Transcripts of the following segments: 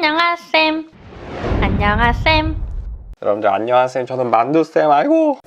안녕하쌤. 안녕하쌤. 여러분들 안녕하세요. 저는 만두쌤. 아이고,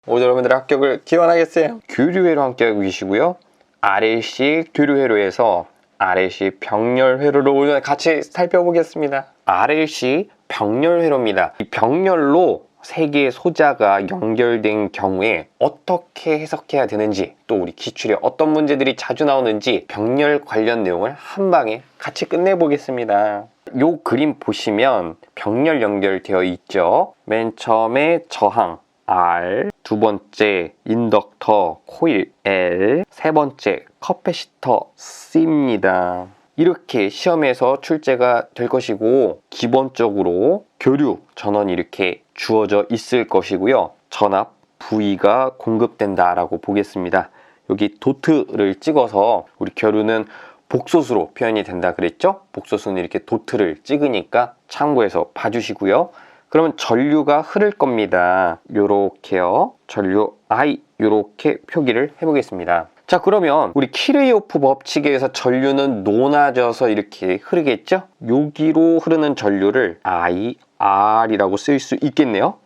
오늘 여러분들의 합격을 기원하겠어요. 교류회로 합격 위시고요. RLC 교류회로에서 RLC 병렬회로를 오늘 같이 살펴보겠습니다. RLC 병렬회로입니다. 이 병렬로 세 개의 소자가 연결된 경우에 어떻게 해석해야 되는지, 또 우리 기출에 어떤 문제들이 자주 나오는지 병렬 관련 내용을 한 방에 같이 끝내보겠습니다. 요 그림 보시면 병렬 연결되어 있죠. 맨 처음에 저항 R, 두 번째 인덕터 코일 L, 세 번째 커패시터 C입니다. 이렇게 시험에서 출제가 될 것이고, 기본적으로 교류 전원이 이렇게 주어져 있을 것이고요. 전압 V가 공급된다 라고 보겠습니다. 여기 도트를 찍어서, 우리 교류는 복소수로 표현이 된다 그랬죠? 복소수는 이렇게 도트를 찍으니까 참고해서 봐주시고요. 그러면 전류가 흐를 겁니다. 요렇게요. 전류 I 요렇게 표기를 해보겠습니다. 자, 그러면 우리 키르이호프 법칙에 의해서 전류는 논아져서 이렇게 흐르겠죠? 여기로 흐르는 전류를 IR이라고 쓸 수 있겠네요.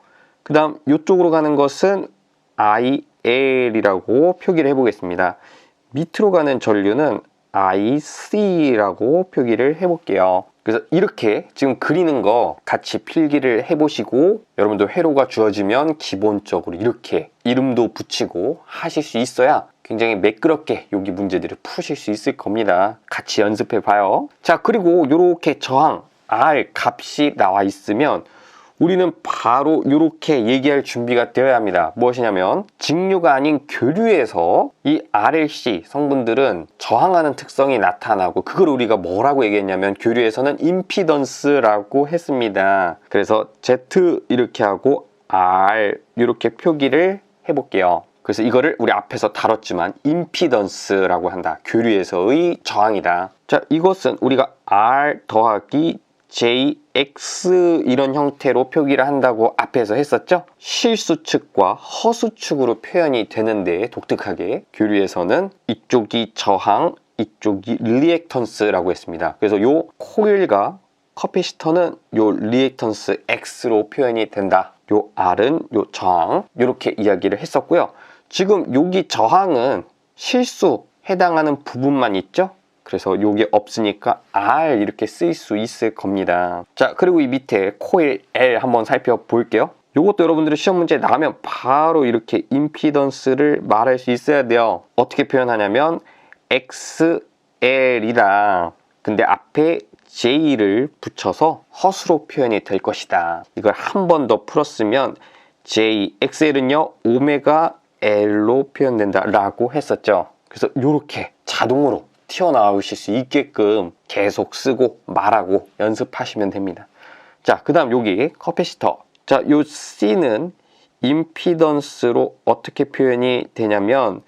그 다음 이쪽으로 가는 것은 IL이라고 표기를 해보겠습니다. 밑으로 가는 전류는 IC라고 표기를 해볼게요. 그래서 이렇게 지금 그리는 거 같이 필기를 해보시고, 여러분도 회로가 주어지면 기본적으로 이렇게 이름도 붙이고 하실 수 있어야 굉장히 매끄럽게 여기 문제들을 푸실 수 있을 겁니다. 같이 연습해 봐요. 자, 그리고 이렇게 저항 R 값이 나와 있으면 우리는 바로 이렇게 얘기할 준비가 되어야 합니다. 무엇이냐면, 직류가 아닌 교류에서 이 RLC 성분들은 저항하는 특성이 나타나고, 그걸 우리가 뭐라고 얘기했냐면 교류에서는 임피던스라고 했습니다. 그래서 Z 이렇게 하고 R 이렇게 표기를 해볼게요. 그래서 이거를 우리 앞에서 다뤘지만 임피던스라고 한다. 교류에서의 저항이다. 자, 이것은 우리가 R 더하기 JX 이런 형태로 표기를 한다고 앞에서 했었죠? 실수축과 허수축으로 표현이 되는데, 독특하게 교류에서는 이쪽이 저항, 이쪽이 리액턴스라고 했습니다. 그래서 요 코일과 커패시터는 요 리액턴스 X로 표현이 된다. 요 R은 요 저항, 이렇게 이야기를 했었고요. 지금 여기 저항은 실수 해당하는 부분만 있죠? 그래서 요게 없으니까 R 이렇게 쓸 수 있을 겁니다. 자, 그리고 이 밑에 코일 L 한번 살펴볼게요. 요것도 여러분들이 시험 문제 나가면 바로 이렇게 임피던스를 말할 수 있어야 돼요. 어떻게 표현하냐면 XL이다. 근데 앞에 J를 붙여서 허수로 표현이 될 것이다. 이걸 한 번 더 풀었으면 XL은요 오메가 L로 표현된다 라고 했었죠. 그래서 요렇게 자동으로 튀어나오실 수 있게끔 계속 쓰고 말하고 연습하시면 됩니다. 자, 그 다음 여기 커패시터. 자, 요 C는 임피던스로 어떻게 표현이 되냐면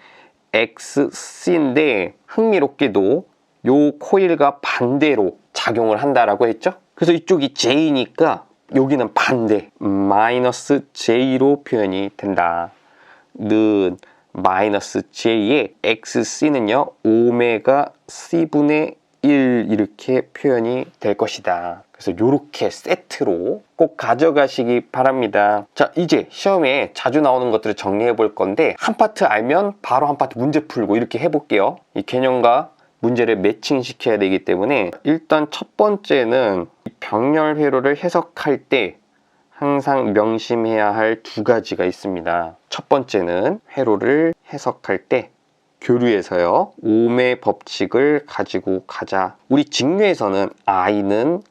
XC인데, 흥미롭게도 요 코일과 반대로 작용을 한다라고 했죠. 그래서 이쪽이 J니까 여기는 반대 마이너스 J로 표현이 된다. 는 마이너스 J의 XC는요 오메가 C분의 1 이렇게 표현이 될 것이다. 그래서 이렇게 세트로 꼭 가져가시기 바랍니다. 자, 이제 시험에 자주 나오는 것들을 정리해 볼 건데, 한 파트 알면 바로 한 파트 문제 풀고 이렇게 해볼게요. 이 개념과 문제를 매칭시켜야 되기 때문에, 일단 첫 번째는 병렬 회로를 해석할 때 항상 명심해야 할 두 가지가 있습니다. 첫 번째는 회로를 해석할 때 교류에서요 옴의 법칙을 가지고 가자. 우리 직류에서는 I는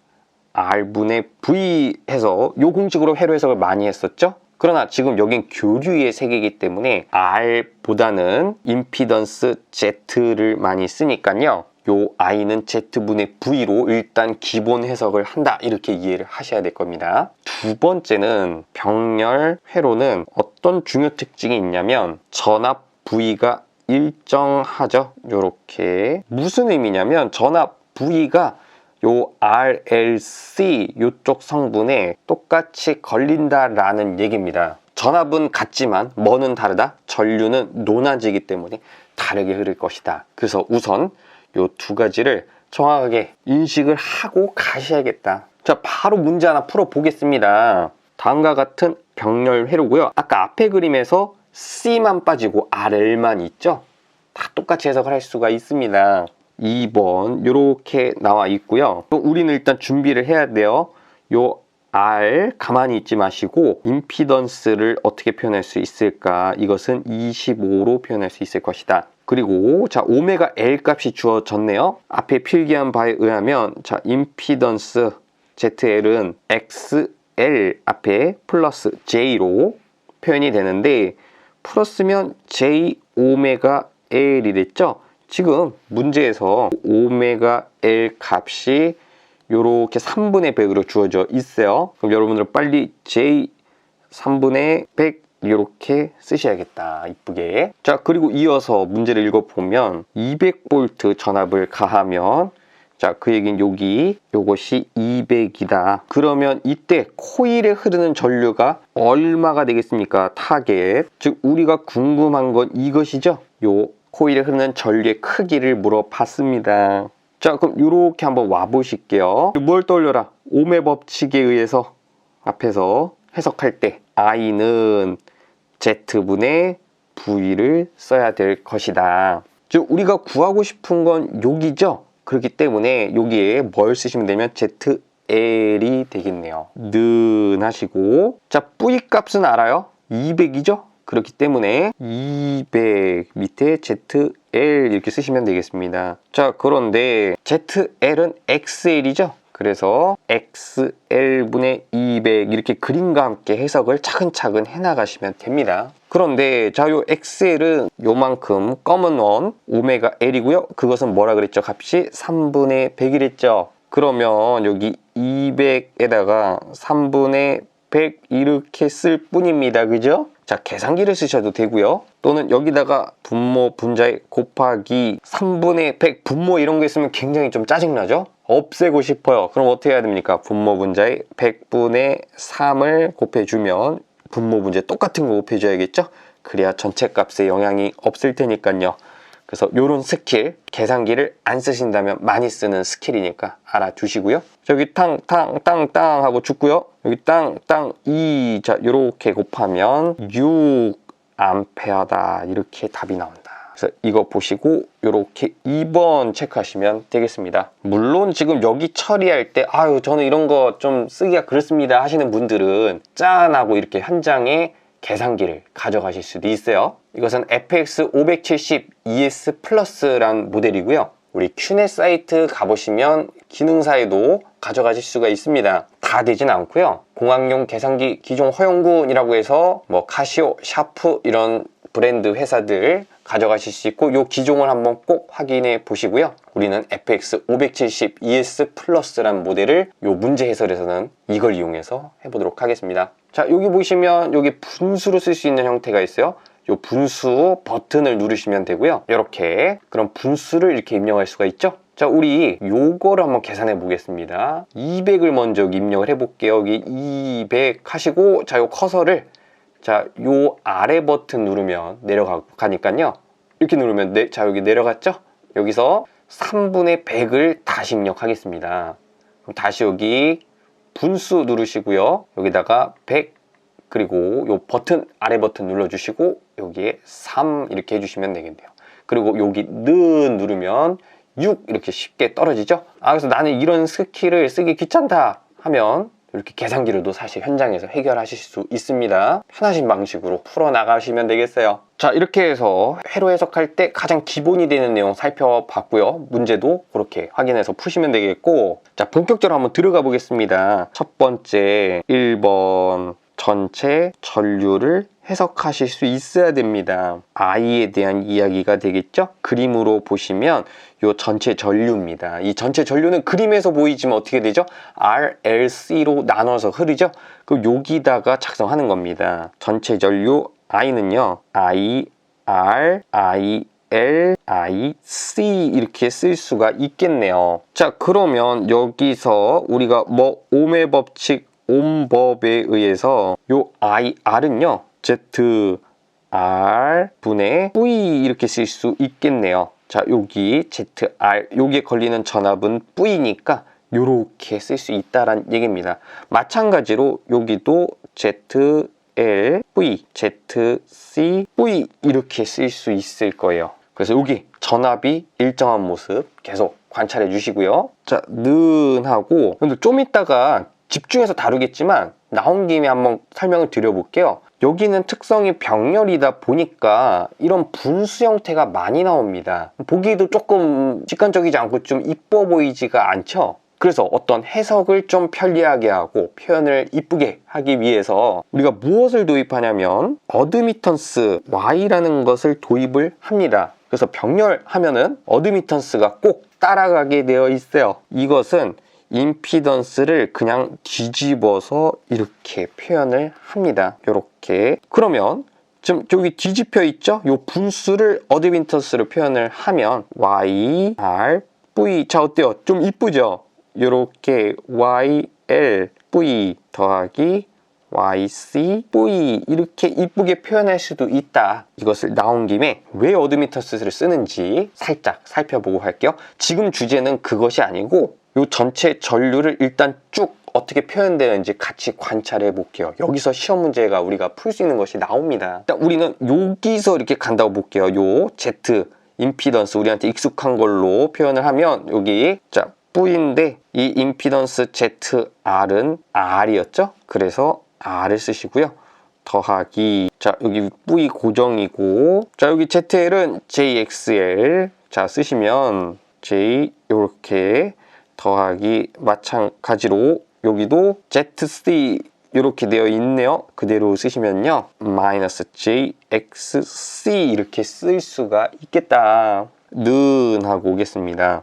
R분의 V 해서 요 공식으로 회로 해석을 많이 했었죠. 그러나 지금 여긴 교류의 세계이기 때문에 R보다는 임피던스 Z를 많이 쓰니까요, 요 I는 Z분의 V로 일단 기본 해석을 한다, 이렇게 이해를 하셔야 될 겁니다. 두 번째는 병렬 회로는 어떤 중요 특징이 있냐면 전압 V가 일정하죠. 요렇게. 무슨 의미냐면 전압 V가 요 RLC 요쪽 성분에 똑같이 걸린다라는 얘기입니다. 전압은 같지만 뭐는 다르다? 전류는 논아지기 때문에 다르게 흐를 것이다. 그래서 우선 요 두 가지를 정확하게 인식을 하고 가셔야겠다. 자, 바로 문제 하나 풀어보겠습니다. 다음과 같은 병렬 회로고요. 아까 앞에 그림에서 C만 빠지고 RL만 있죠? 다 똑같이 해석을 할 수가 있습니다. 2번 이렇게 나와 있고요. 또 우리는 일단 준비를 해야 돼요. 요 R 가만히 있지 마시고 임피던스를 어떻게 표현할 수 있을까? 이것은 25로 표현할 수 있을 것이다. 그리고 자, 오메가 L 값이 주어졌네요. 앞에 필기한 바에 의하면 자, 임피던스 ZL은 XL 앞에 플러스 J로 표현이 되는데 플러스면 J 오메가 L이 됐죠? 지금 문제에서 오메가 L 값이 요렇게 3분의 100으로 주어져 있어요. 그럼 여러분들은 빨리 J 3분의 100 이렇게 쓰셔야겠다. 이쁘게. 자, 그리고 이어서 문제를 읽어보면 200V 전압을 가하면 자, 그 얘기는 여기 요것이 200이다. 그러면 이때 코일에 흐르는 전류가 얼마가 되겠습니까? 타겟. 즉 우리가 궁금한 건 이것이죠. 요 코일에 흐르는 전류의 크기를 물어봤습니다. 자, 그럼 이렇게 한번 와보실게요. 뭘 떠올려라? ohm의 법칙에 의해서 앞에서 해석할 때 I는 Z분의 V를 써야 될 것이다. 즉 우리가 구하고 싶은 건 여기죠. 그렇기 때문에 여기에 뭘 쓰시면 되면 ZL이 되겠네요. 는 하시고 자, V 값은 알아요? 200이죠? 그렇기 때문에 200 밑에 ZL 이렇게 쓰시면 되겠습니다. 자, 그런데 ZL은 XL이죠? 그래서 XL분의 200 이렇게 그림과 함께 해석을 차근차근 해나가시면 됩니다. 그런데 자, 요 XL은 요만큼 검은 원 오메가 L이고요. 그것은 뭐라 그랬죠? 값이 3분의 100이랬죠? 그러면 여기 200에다가 3분의 100 이렇게 쓸 뿐입니다. 그죠? 자, 계산기를 쓰셔도 되고요. 또는 여기다가 분모 분자에 곱하기 3분의 100 분모 이런 거 있으면 굉장히 좀 짜증나죠? 없애고 싶어요. 그럼 어떻게 해야 됩니까? 분모 분자에 100분의 3을 곱해주면 분모 분자에 똑같은 거 곱해줘야겠죠? 그래야 전체 값에 영향이 없을 테니까요. 그래서 이런 스킬, 계산기를 안 쓰신다면 많이 쓰는 스킬이니까 알아두시고요. 여기 땅 하고 죽고요. 여기 땅 2, 자, 요렇게 곱하면 6A다. 이렇게 답이 나온다. 그래서 이거 보시고 요렇게 2번 체크하시면 되겠습니다. 물론 지금 여기 처리할 때 아유 저는 이런 거 좀 쓰기가 그렇습니다 하시는 분들은 짠하고 이렇게 한 장에 계산기를 가져가실 수도 있어요. 이것은 FX 570 ES 플러스란 모델이고요. 우리 큐넷 사이트 가보시면 기능사에도 가져가실 수가 있습니다. 다 되진 않고요. 공학용 계산기 기종 허용군이라고 해서 뭐 카시오, 샤프 이런 브랜드 회사들 가져가실 수 있고 이 기종을 한번 꼭 확인해 보시고요. 우리는 FX 570 ES 플러스란 모델을 이 문제 해설에서는 이걸 이용해서 해보도록 하겠습니다. 자, 여기 보시면 여기 분수로 쓸 수 있는 형태가 있어요. 이 분수 버튼을 누르시면 되고요. 이렇게 그럼 분수를 이렇게 입력할 수가 있죠. 자, 우리 요거를 한번 계산해 보겠습니다. 200을 먼저 입력을 해 볼게요. 여기 200 하시고 자, 요 커서를 자, 요 아래 버튼 누르면 내려가니까요. 이렇게 누르면 자, 여기 내려갔죠? 여기서 3분의 100을 다시 입력하겠습니다. 그럼 다시 여기 분수 누르시고요. 여기다가 100 그리고 요 버튼 아래 버튼 눌러주시고 여기에 3 이렇게 해주시면 되겠네요. 그리고 여기 는 누르면 6 이렇게 쉽게 떨어지죠? 그래서 나는 이런 스킬을 쓰기 귀찮다 하면 이렇게 계산기로도 사실 현장에서 해결하실 수 있습니다. 편하신 방식으로 풀어나가시면 되겠어요. 자, 이렇게 해서 회로 해석할 때 가장 기본이 되는 내용 살펴봤고요. 문제도 그렇게 확인해서 푸시면 되겠고 자, 본격적으로 한번 들어가 보겠습니다. 첫 번째 1번 전체 전류를 해석하실 수 있어야 됩니다. I에 대한 이야기가 되겠죠? 그림으로 보시면 이 전체 전류입니다. 이 전체 전류는 그림에서 보이지만 어떻게 되죠? RLC로 나눠서 흐르죠? 그럼 여기다가 작성하는 겁니다. 전체 전류 I는요. I, R, I, L, I, C 이렇게 쓸 수가 있겠네요. 자, 그러면 여기서 우리가 뭐 ohm의 법칙 옴법에 의해서 요 IR은요 Z R 분의 V 이렇게 쓸 수 있겠네요. 자, 여기 ZR, 여기에 걸리는 전압은 V니까 요렇게 쓸 수 있다란 얘기입니다. 마찬가지로 여기도 ZL, V, ZC, V 이렇게 쓸 수 있을 거예요. 그래서 여기 전압이 일정한 모습 계속 관찰해 주시고요. 자, 는 하고, 근데 좀 이따가 집중해서 다루겠지만 나온 김에 한번 설명을 드려볼게요. 여기는 특성이 병렬이다 보니까 이런 분수 형태가 많이 나옵니다. 보기에도 조금 직관적이지 않고 좀 이뻐 보이지가 않죠? 그래서 어떤 해석을 좀 편리하게 하고 표현을 이쁘게 하기 위해서 우리가 무엇을 도입하냐면 어드미턴스 Y라는 것을 도입을 합니다. 그래서 병렬하면은 어드미턴스가 꼭 따라가게 되어 있어요. 이것은 임피던스를 그냥 뒤집어서 이렇게 표현을 합니다. 이렇게. 그러면 지금 여기 뒤집혀 있죠? 이 분수를 어드미턴스로 표현을 하면 Y, R, V. 자, 어때요? 좀 이쁘죠? 이렇게 YL, V 더하기 YC, V 이렇게 이쁘게 표현할 수도 있다. 이것을 나온 김에 왜 어드미턴스를 쓰는지 살짝 살펴보고 할게요. 지금 주제는 그것이 아니고 이 전체 전류를 일단 쭉 어떻게 표현되는지 같이 관찰해 볼게요. 여기서 시험 문제가 우리가 풀 수 있는 것이 나옵니다. 일단 우리는 여기서 이렇게 간다고 볼게요. 요 Z 임피던스 우리한테 익숙한 걸로 표현을 하면 여기 자 V인데 이 임피던스 ZR은 R이었죠? 그래서 R을 쓰시고요. 더하기 자 여기 V 고정이고 자 여기 ZL은 JXL 자 쓰시면 J 이렇게 더하기 마찬가지로 여기도 ZC 이렇게 되어 있네요. 그대로 쓰시면요. 마이너스 JXC 이렇게 쓸 수가 있겠다. 는 하고 오겠습니다.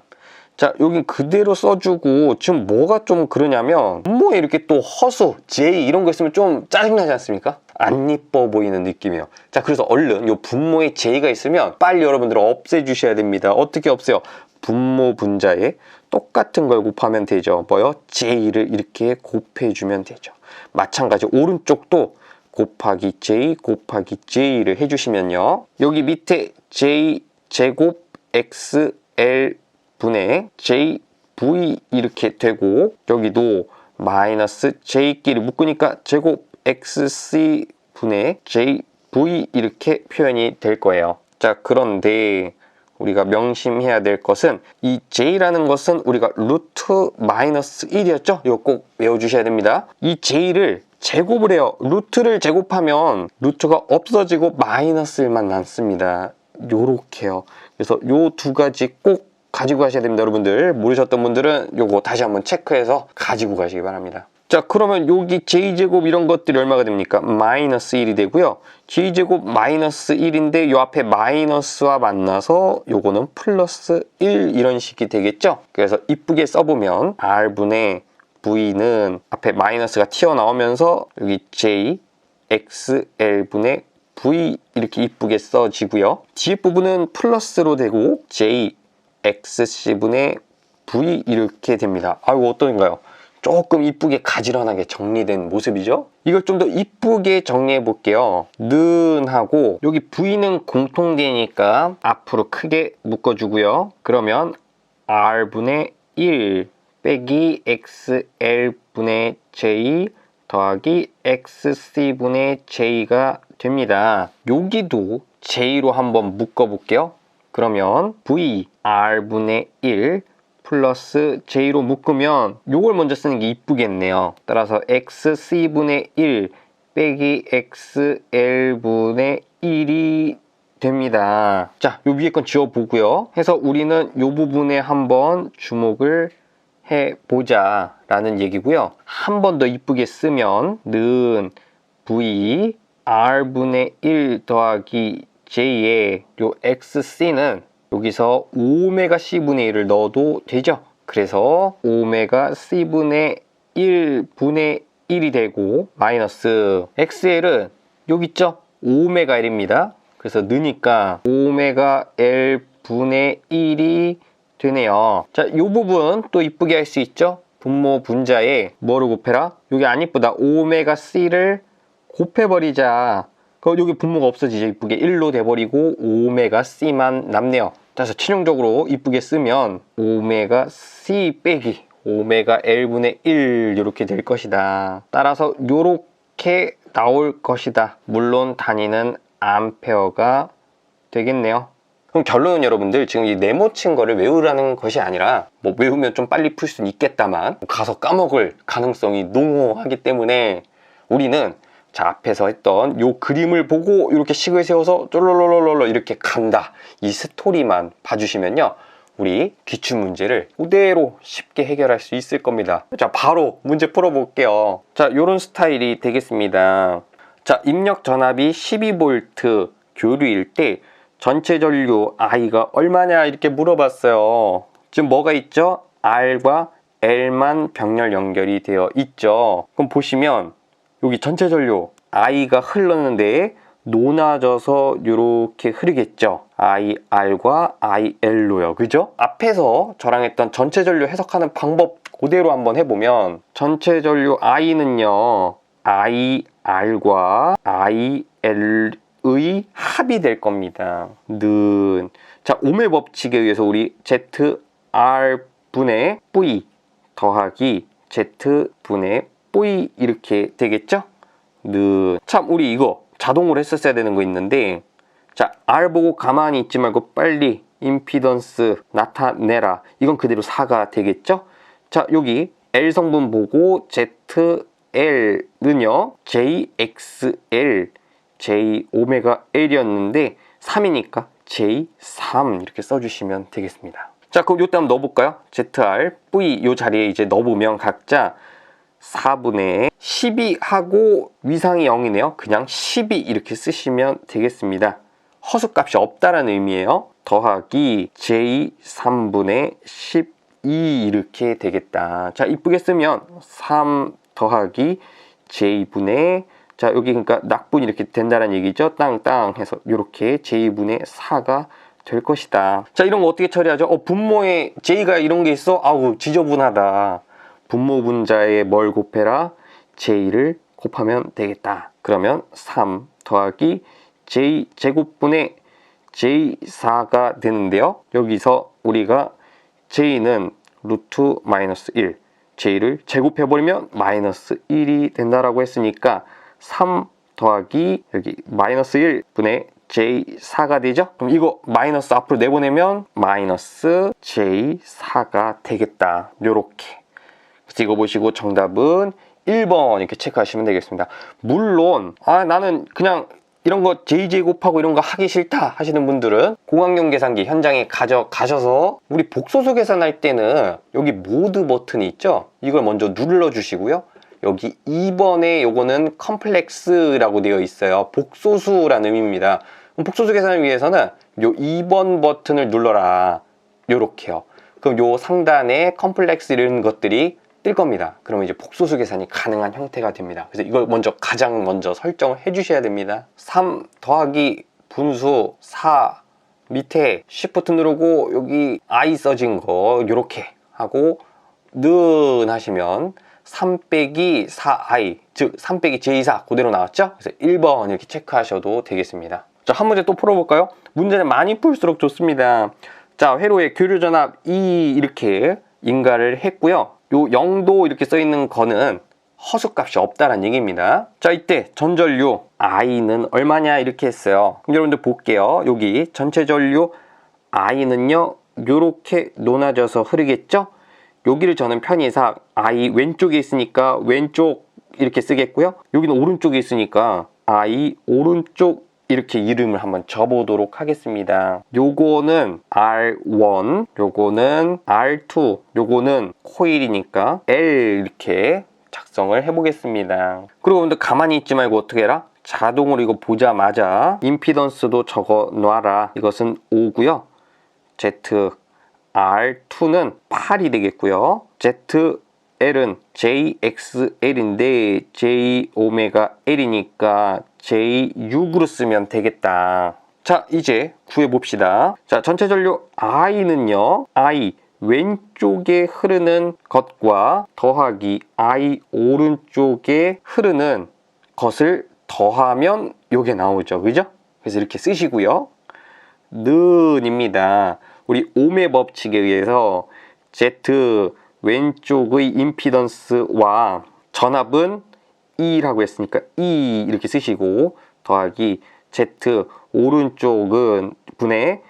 자, 여긴 그대로 써주고 지금 뭐가 좀 그러냐면 분모에 이렇게 또 허수, J 이런 거 있으면 좀 짜증나지 않습니까? 안 이뻐 보이는 느낌이에요. 자, 그래서 얼른 요 분모에 J가 있으면 빨리 여러분들 없애주셔야 됩니다. 어떻게 없애요? 분모 분자에 똑같은 걸 곱하면 되죠. 뭐요? J를 이렇게 곱해주면 되죠. 마찬가지 오른쪽도 곱하기 J 곱하기 J를 해주시면요. 여기 밑에 J 제곱 XL 분의 JV 이렇게 되고 여기도 마이너스 J끼리 묶으니까 제곱 XC 분의 JV 이렇게 표현이 될 거예요. 자, 그런데 우리가 명심해야 될 것은 이 J라는 것은 우리가 루트 마이너스 1이었죠? 이거 꼭 외워주셔야 됩니다. 이 J를 제곱을 해요. 루트를 제곱하면 루트가 없어지고 마이너스 1만 남습니다. 요렇게요. 그래서 요 두 가지 꼭 가지고 가셔야 됩니다. 여러분들 모르셨던 분들은 요거 다시 한번 체크해서 가지고 가시기 바랍니다. 자, 그러면 여기 J제곱 이런 것들이 얼마가 됩니까? 마이너스 1이 되고요. J제곱 마이너스 1인데 요 앞에 마이너스와 만나서 요거는 플러스 1 이런 식이 되겠죠? 그래서 이쁘게 써보면 R분의 V는 앞에 마이너스가 튀어나오면서 여기 J, XL분의 V 이렇게 이쁘게 써지고요. 뒤에 부분은 플러스로 되고 J, XC분의 V 이렇게 됩니다. 이거 어떤가요? 조금 이쁘게 가지런하게 정리된 모습이죠? 이걸 좀 더 이쁘게 정리해 볼게요. 는 하고 여기 V는 공통되니까 앞으로 크게 묶어주고요. 그러면 R분의 1 빼기 XL분의 J 더하기 XC분의 J가 됩니다. 여기도 J로 한번 묶어볼게요. 그러면 V, R분의 1 플러스 J로 묶으면 요걸 먼저 쓰는 게 이쁘겠네요. 따라서 XC분의 1 빼기 XL분의 1이 됩니다. 자, 요 위에 건 지워보고요. 해서 우리는 요 부분에 한번 주목을 해보자 라는 얘기고요. 한 번 더 이쁘게 쓰면 는 V, R분의 1 더하기 J의 요 XC는 여기서 오메가 C분의 1을 넣어도 되죠. 그래서 오메가 C분의 1분의 1이 되고 마이너스 XL은 여기 있죠? 오메가 L입니다. 그래서 느니까 오메가 L분의 1이 되네요. 자, 이 부분 또 이쁘게 할 수 있죠? 분모 분자에 뭐를 곱해라? 여기 안 이쁘다. 오메가 C를 곱해버리자. 그럼 여기 분모가 없어지죠. 이쁘게 1로 돼버리고 오메가 C만 남네요. 그래서 실용적으로 이쁘게 쓰면 오메가 C 빼기 오메가 L분의 1 이렇게 될 것이다. 따라서 이렇게 나올 것이다. 물론 단위는 암페어가 되겠네요. 그럼 결론은 여러분들 지금 이 네모친 거를 외우라는 것이 아니라 뭐 외우면 좀 빨리 풀 수는 있겠다만 가서 까먹을 가능성이 농후하기 때문에 우리는 자 앞에서 했던 요 그림을 보고 이렇게 식을 세워서 쫄롤롤롤 이렇게 간다. 이 스토리만 봐주시면요. 우리 기출문제를 그대로 쉽게 해결할 수 있을 겁니다. 자 바로 문제 풀어볼게요. 자 요런 스타일이 되겠습니다. 자 입력 전압이 12V 교류일 때 전체 전류 I가 얼마냐 이렇게 물어봤어요. 지금 뭐가 있죠? R과 L만 병렬 연결이 되어 있죠. 그럼 보시면 여기 전체 전류 I가 흘렀는데 높아져서 이렇게 흐르겠죠. IR과 IL로요. 그죠? 앞에서 저랑 했던 전체 전류 해석하는 방법 그대로 한번 해보면 전체 전류 I는요. IR과 IL의 합이 될 겁니다. 자, 오메 법칙에 의해서 우리 ZR분의 V 더하기 Z분의 V 이렇게 되겠죠? 참 우리 이거 자동으로 했었어야 되는 거 있는데 자 R 보고 가만히 있지 말고 빨리 임피던스 나타내라. 이건 그대로 4가 되겠죠? 자 여기 L 성분 보고 ZL는요 JXL J 오메가 L이었는데 3이니까 J3 이렇게 써주시면 되겠습니다. 자 그럼 요때 한번 넣어볼까요? ZR V 요 자리에 이제 넣어보면 각자 4분의 12하고 위상이 0이네요. 그냥 12 이렇게 쓰시면 되겠습니다. 허수값이 없다라는 의미예요. 더하기 J3분의 12 이렇게 되겠다. 자 이쁘게 쓰면 3 더하기 J분의 자 여기 그러니까 낙분 이렇게 된다는 얘기죠. 땅땅 해서 이렇게 J분의 4가 될 것이다. 자 이런 거 어떻게 처리하죠? 분모에 J가 이런 게 있어? 아우 지저분하다. 분모 분자에 뭘 곱해라? J를 곱하면 되겠다. 그러면 3 더하기 J 제곱분의 J4가 되는데요. 여기서 우리가 J는 루트 마이너스 1 J를 제곱해버리면 마이너스 1이 된다라고 했으니까 3 더하기 여기 마이너스 1분의 J4가 되죠? 그럼 이거 마이너스 앞으로 내보내면 마이너스 J4가 되겠다. 요렇게. 그래서 이거 보시고 정답은 1번 이렇게 체크하시면 되겠습니다. 물론 나는 그냥 이런 거 J제곱하고 이런 거 하기 싫다 하시는 분들은 공학용 계산기 현장에 가셔서 우리 복소수 계산할 때는 여기 모드 버튼이 있죠? 이걸 먼저 눌러주시고요. 여기 2번에 요거는 컴플렉스라고 되어 있어요. 복소수라는 의미입니다. 복소수 계산을 위해서는 요 2번 버튼을 눌러라. 요렇게요. 그럼 요 상단에 컴플렉스 이런 것들이 뜰 겁니다. 그러면 이제 복소수 계산이 가능한 형태가 됩니다. 그래서 이걸 가장 먼저 설정을 해 주셔야 됩니다. 3 더하기 분수 4 밑에 Shift 누르고 여기 I 써진 거 요렇게 하고 는 하시면 3 빼기 4i 즉 3 빼기 J4 그대로 나왔죠? 그래서 1번 이렇게 체크하셔도 되겠습니다. 자, 한 문제 또 풀어볼까요? 문제는 많이 풀수록 좋습니다. 자, 회로의 교류전압 E 이렇게 인가를 했고요. 요 0도 이렇게 써있는 거는 허수값이 없다는 얘기입니다. 자, 이때 전전류 I는 얼마냐 이렇게 했어요. 그럼 여러분들 볼게요. 여기 전체 전류 I는요 요렇게 높아져서 흐르겠죠? 여기를 저는 편의상 I 왼쪽에 있으니까 왼쪽 이렇게 쓰겠고요. 여기는 오른쪽에 있으니까 I 오른쪽 이렇게 이름을 한번 줘보도록 하겠습니다. 요거는 R1, 요거는 R2, 요거는 코일이니까 L 이렇게 작성을 해보겠습니다. 그리고 여러분들 가만히 있지 말고 어떻게 해라? 자동으로 이거 보자마자 임피던스도 적어 놔라. 이것은 5고요. ZR2는 8이 되겠고요. ZL은 JXL인데 J오메가 L이니까 J6으로 쓰면 되겠다. 자, 이제 구해봅시다. 자, 전체 전류 I는요. I 왼쪽에 흐르는 것과 더하기 I 오른쪽에 흐르는 것을 더하면 요게 나오죠. 그죠? 그래서 이렇게 쓰시고요. 는입니다. 우리 옴의 법칙에 의해서 Z 왼쪽의 임피던스와 전압은 E라고 했으니까 E 이렇게 쓰시고 더하기 Z 오른쪽은 분의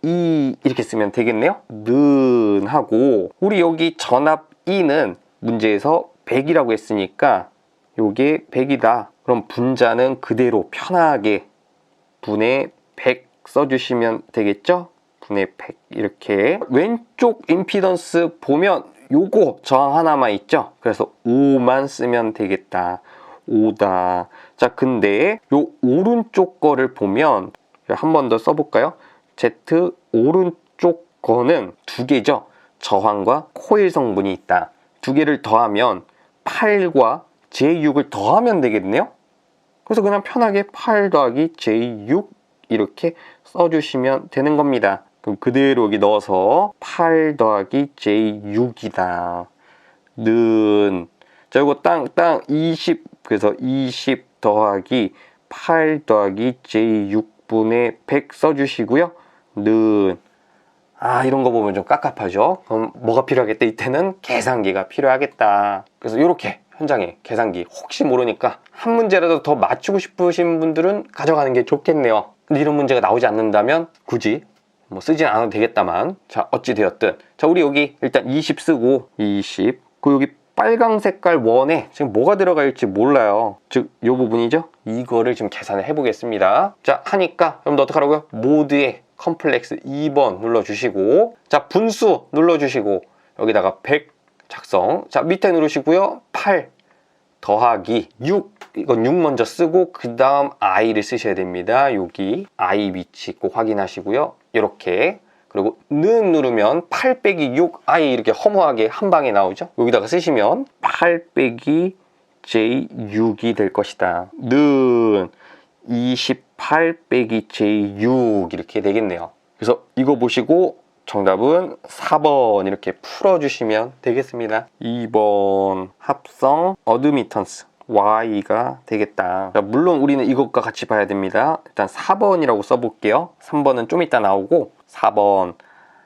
E 이렇게 쓰면 되겠네요. 는 하고 우리 여기 전압 E는 문제에서 100이라고 했으니까 요게 100이다. 그럼 분자는 그대로 편하게 분의 100 써주시면 되겠죠? 분의 100 이렇게 왼쪽 임피던스 보면 요거 저항 하나만 있죠? 그래서 5만 쓰면 되겠다. 5다. 자, 근데 요 오른쪽 거를 보면 한 번 더 써볼까요? Z 오른쪽 거는 두 개죠. 저항과 코일 성분이 있다. 두 개를 더하면 8과 J6을 더하면 되겠네요. 그래서 그냥 편하게 8 더하기 J6 이렇게 써주시면 되는 겁니다. 그럼 그대로 여기 넣어서 8 더하기 J6이다. 는 자, 이거 땅 20 그래서 20 더하기 8 더하기 J6분의 100 써주시고요. 는 이런 거 보면 좀 깝깝하죠. 그럼 뭐가 필요하겠다? 이때는 계산기가 필요하겠다. 그래서 이렇게 현장에 계산기 혹시 모르니까 한 문제라도 더 맞추고 싶으신 분들은 가져가는 게 좋겠네요. 근데 이런 문제가 나오지 않는다면 굳이 뭐 쓰진 않아도 되겠다만 자 어찌 되었든 자 우리 여기 일단 20 쓰고 20 그 여기 빨강 색깔 원에 지금 뭐가 들어갈지 몰라요. 즉 이 부분이죠. 이거를 지금 계산을 해보겠습니다. 자 하니까 여러분들 어떡하라고요? 모드에 컴플렉스 2번 눌러주시고 자 분수 눌러주시고 여기다가 100 작성 자 밑에 누르시고요. 8 더하기 6 이건 6 먼저 쓰고 그 다음 i를 쓰셔야 됩니다. 여기 i 위치 꼭 확인하시고요. 이렇게 그리고 는 누르면 8 빼기 6 i 이렇게 허무하게 한 방에 나오죠. 여기다가 쓰시면 8 빼기 j6이 될 것이다. 는 28 빼기 j6 이렇게 되겠네요. 그래서 이거 보시고 정답은 4번 이렇게 풀어주시면 되겠습니다. 2번 합성 어드미턴스 Y가 되겠다. 자, 물론 우리는 이것과 같이 봐야 됩니다. 일단 4번이라고 써볼게요. 3번은 좀 이따 나오고 4번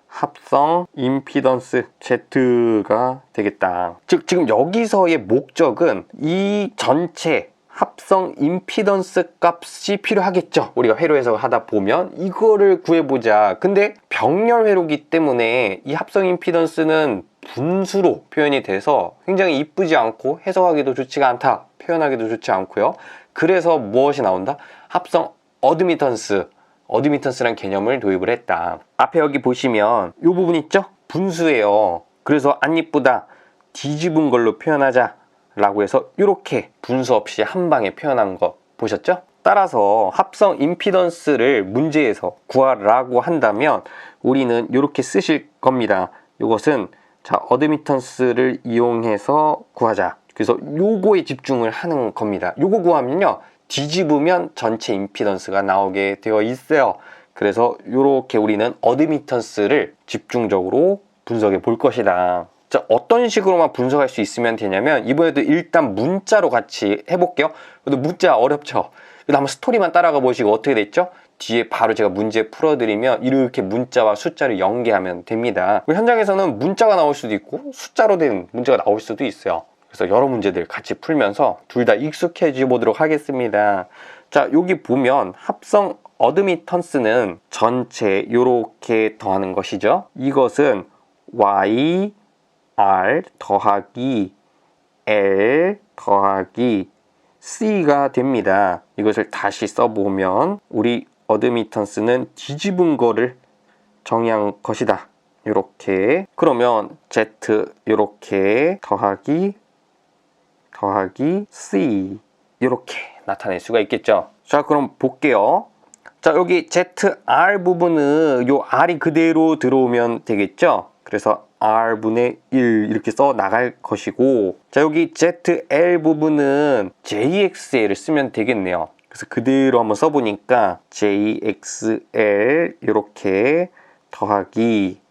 합성 임피던스 Z가 되겠다. 즉 지금 여기서의 목적은 이 전체 합성 임피던스 값이 필요하겠죠. 우리가 회로 해석을 하다 보면 이거를 구해보자. 근데 병렬 회로기 때문에 이 합성 임피던스는 분수로 표현이 돼서 굉장히 이쁘지 않고 해석하기도 좋지가 않다. 표현하기도 좋지 않고요. 그래서 무엇이 나온다? 합성 어드미턴스라는 개념을 도입을 했다. 앞에 여기 보시면 이 부분 있죠? 분수예요. 그래서 안 이쁘다. 뒤집은 걸로 표현하자. 라고 해서 이렇게 분수 없이 한 방에 표현한 거 보셨죠? 따라서 합성 임피던스를 문제에서 구하라고 한다면 우리는 이렇게 쓰실 겁니다. 이것은 자 어드미턴스를 이용해서 구하자. 그래서 요거에 집중을 하는 겁니다. 요거 구하면요 뒤집으면 전체 임피던스가 나오게 되어 있어요. 그래서 이렇게 우리는 어드미턴스를 집중적으로 분석해 볼 것이다. 자, 어떤 식으로만 분석할 수 있으면 되냐면 이번에도 일단 문자로 같이 해볼게요. 근데 문자 어렵죠? 한번 스토리만 따라가 보시고 어떻게 됐죠? 뒤에 바로 제가 문제 풀어드리면 이렇게 문자와 숫자를 연계하면 됩니다. 현장에서는 문자가 나올 수도 있고 숫자로 된 문제가 나올 수도 있어요. 그래서 여러 문제들 같이 풀면서 둘 다 익숙해져 보도록 하겠습니다. 자, 여기 보면 합성 어드미턴스는 전체 이렇게 더하는 것이죠. 이것은 Y R 더하기 L 더하기 C가 됩니다. 이것을 다시 써보면 우리 어드미턴스는 뒤집은 거를 정의한 것이다. 이렇게 그러면 Z 이렇게 더하기 C 이렇게 나타낼 수가 있겠죠. 자 그럼 볼게요. 자 여기 ZR 부분은 요 R이 그대로 들어오면 되겠죠. 그래서 R분의 1 이렇게 써 나갈 것이고 자 여기 ZL 부분은 JXL을 쓰면 되겠네요. 그래서 그대로 한번 써보니까 JXL 이렇게 더하기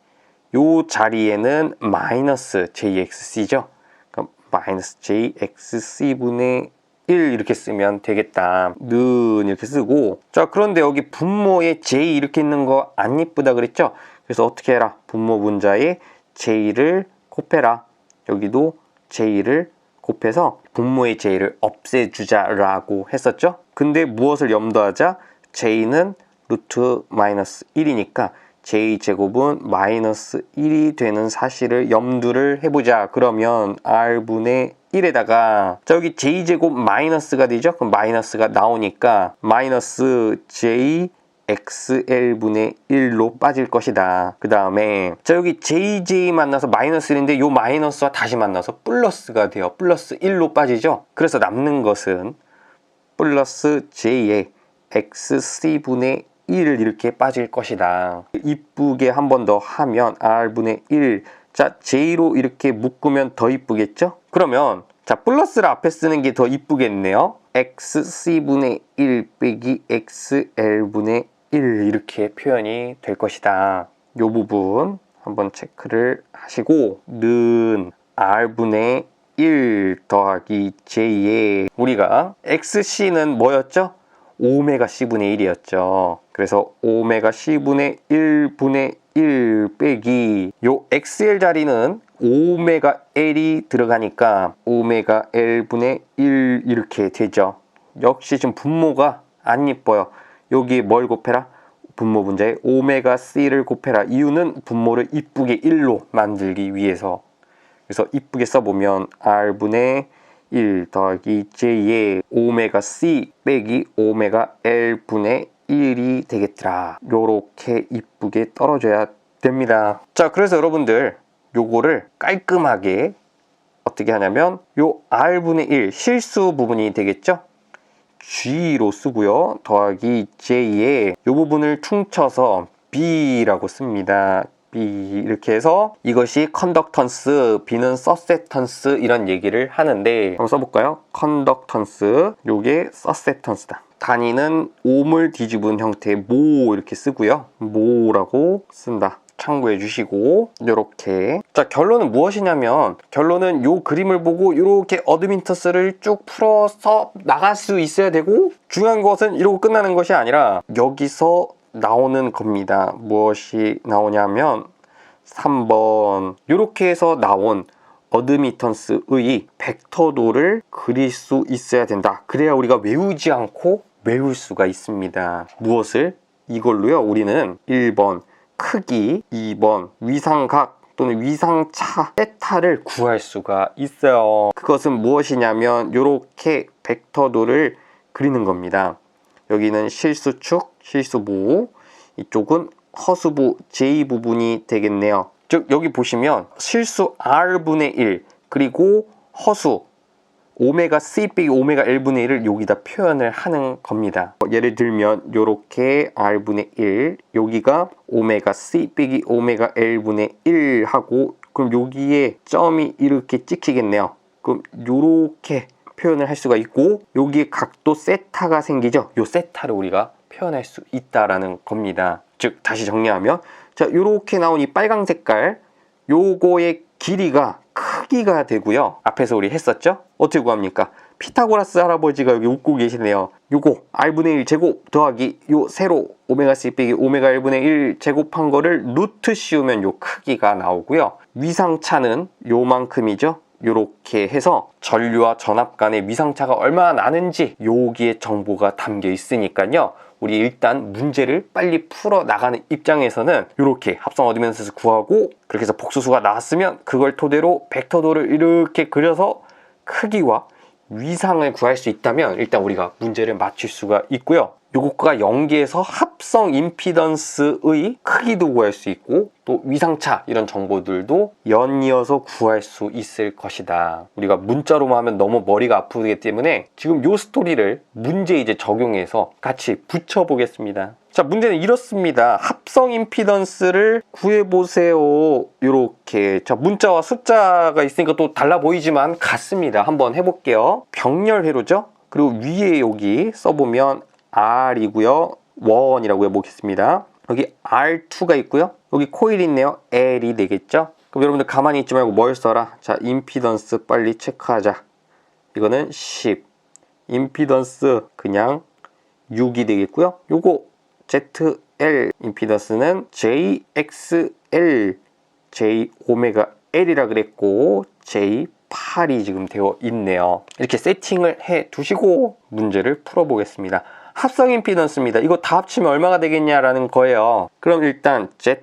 요 자리에는 마이너스 JXC죠. 그럼 마이너스 JXC분의 1 이렇게 쓰면 되겠다. 는 이렇게 쓰고, 자 그런데 여기 분모에 j 이렇게 있는 거 안 이쁘다 그랬죠? 그래서 어떻게 해라? 분모 분자에 j를 곱해라. 여기도 j를 곱해서 분모의 j를 없애주자라고 했었죠? 근데 무엇을 염두하자? j는 루트 마이너스 1이니까 j제곱은 마이너스 1이 되는 사실을 염두를 해보자. 그러면 r분의 1에다가 자 여기 j제곱 마이너스가 되죠? 그럼 마이너스가 나오니까 마이너스 j xl분의 1로 빠질 것이다. 그 다음에 자 여기 jj 만나서 마이너스 1인데 요 마이너스와 다시 만나서 플러스가 돼요. 플러스 1로 빠지죠? 그래서 남는 것은 플러스 j의 xc분의 1 이렇게 빠질 것이다. 이쁘게 한 번 더 하면 r분의 1. 자 j로 이렇게 묶으면 더 이쁘겠죠? 그러면 자 플러스를 앞에 쓰는 게 더 이쁘겠네요. xc분의 1 빼기 xl분의 1 이렇게 표현이 될 것이다. 이 부분 한번 체크를 하시고 는 r분의 1 더하기 j에 우리가 xc는 뭐였죠? 오메가 c분의 1이었죠. 그래서 오메가 c분의 1분의 1 빼기 요 xl 자리는 오메가 l이 들어가니까 오메가 l분의 1 이렇게 되죠. 역시 지금 분모가 안 이뻐요. 여기에 뭘 곱해라? 분모 분자에 오메가 c를 곱해라. 이유는 분모를 이쁘게 1로 만들기 위해서. 그래서 이쁘게 써보면 r분의 1 더하기 j의 오메가 c 빼기 오메가 l분의 1이 되겠더라. 요렇게 이쁘게 떨어져야 됩니다. 자 그래서 여러분들 요거를 깔끔하게 어떻게 하냐면 요 r분의 1 실수 부분이 되겠죠? g로 쓰고요. 더하기 j에 요 부분을 퉁쳐서 b라고 씁니다. B 이렇게 해서 이것이 컨덕턴스, B는 서세턴스 이런 얘기를 하는데 한번 써볼까요? 컨덕턴스, 요게 서세턴스다. 단위는 옴을 뒤집은 형태의 모 이렇게 쓰고요. 모라고 쓴다. 참고해 주시고 요렇게 자 결론은 무엇이냐면 결론은 요 그림을 보고 요렇게 어드민턴스를 쭉 풀어서 나갈 수 있어야 되고 중요한 것은 이러고 끝나는 것이 아니라 여기서 나오는 겁니다. 무엇이 나오냐면 3번 이렇게 해서 나온 어드미턴스의 벡터도를 그릴 수 있어야 된다. 그래야 우리가 외우지 않고 외울 수가 있습니다. 무엇을? 이걸로요. 우리는 1번 크기, 2번 위상각 또는 위상차 세타를 구할 수가 있어요. 그것은 무엇이냐면 이렇게 벡터도를 그리는 겁니다. 여기는 실수축, 실수부, 이쪽은 허수부 J 부분이 되겠네요. 즉 여기 보시면 실수 R분의 1 그리고 허수 오메가 C 빼기 오메가 L분의 1을 여기다 표현을 하는 겁니다. 예를 들면 이렇게 R분의 1 여기가 오메가 C 빼기 오메가 L분의 1 하고 그럼 여기에 점이 이렇게 찍히겠네요. 그럼 이렇게 표현을 할 수가 있고 여기에 각도 세타가 생기죠. 이 세타를 우리가 표현할 수 있다라는 겁니다. 즉 다시 정리하면 자 이렇게 나온 이 빨강 색깔 요거의 길이가 크기가 되고요. 앞에서 우리 했었죠? 어떻게 구합니까? 피타고라스 할아버지가 여기 웃고 계시네요. 요거 r분의 1 제곱 더하기 요 세로 오메가 c 빼기 오메가 1분의 1 제곱한 거를 루트 씌우면 요 크기가 나오고요. 위상차는 요만큼이죠. 요렇게 해서 전류와 전압 간의 위상차가 얼마나 나는지 여기에 정보가 담겨 있으니까요. 우리 일단 문제를 빨리 풀어 나가는 입장에서는 이렇게 합성 어드민턴스 구하고 그렇게 해서 복수수가 나왔으면 그걸 토대로 벡터도를 이렇게 그려서 크기와 위상을 구할 수 있다면 일단 우리가 문제를 맞출 수가 있고요. 요것과 연계해서 합성 임피던스의 크기도 구할 수 있고 또 위상차 이런 정보들도 연이어서 구할 수 있을 것이다. 우리가 문자로만 하면 너무 머리가 아프기 때문에 지금 요 스토리를 문제에 이제 적용해서 같이 붙여보겠습니다. 자 문제는 이렇습니다. 합성 임피던스를 구해보세요. 이렇게 자 문자와 숫자가 있으니까 또 달라 보이지만 같습니다. 한번 해볼게요. 병렬 회로죠. 그리고 위에 여기 써보면 R이고요. 원이라고 해보겠습니다. 여기 R2가 있고요. 여기 코일이 있네요. L이 되겠죠. 그럼 여러분들 가만히 있지 말고 뭘 써라? 자, 임피던스 빨리 체크하자. 이거는 10, 임피던스 그냥 6이 되겠고요. 요거 ZL 임피던스는 JXL J 오메가 L이라 그랬고 J8이 지금 되어 있네요. 이렇게 세팅을 해 두시고 문제를 풀어보겠습니다. 합성 임피던스입니다. 이거 다 합치면 얼마가 되겠냐라는 거예요. 그럼 일단 Z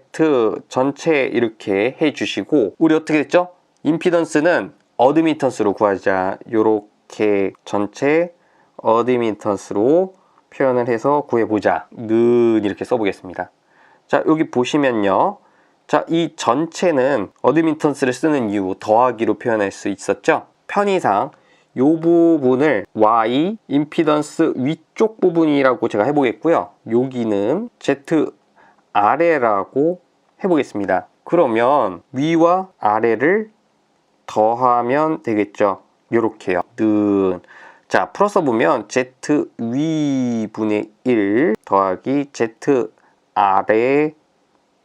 전체 이렇게 해 주시고, 우리 어떻게 됐죠? 임피던스는 어드미턴스로 구하자. 요렇게 전체 어드미턴스로 표현을 해서 구해보자. 는 이렇게 써보겠습니다. 자, 여기 보시면요. 자, 이 전체는 어드미턴스를 쓰는 이유 더하기로 표현할 수 있었죠. 편의상 이 부분을 Y 임피던스 위쪽 부분이라고 제가 해보겠고요. 여기는 Z 아래라고 해보겠습니다. 그러면 위와 아래를 더하면 되겠죠. 요렇게요. 는. 자, 풀어서 보면 Z 위 분의 1 더하기 Z 아래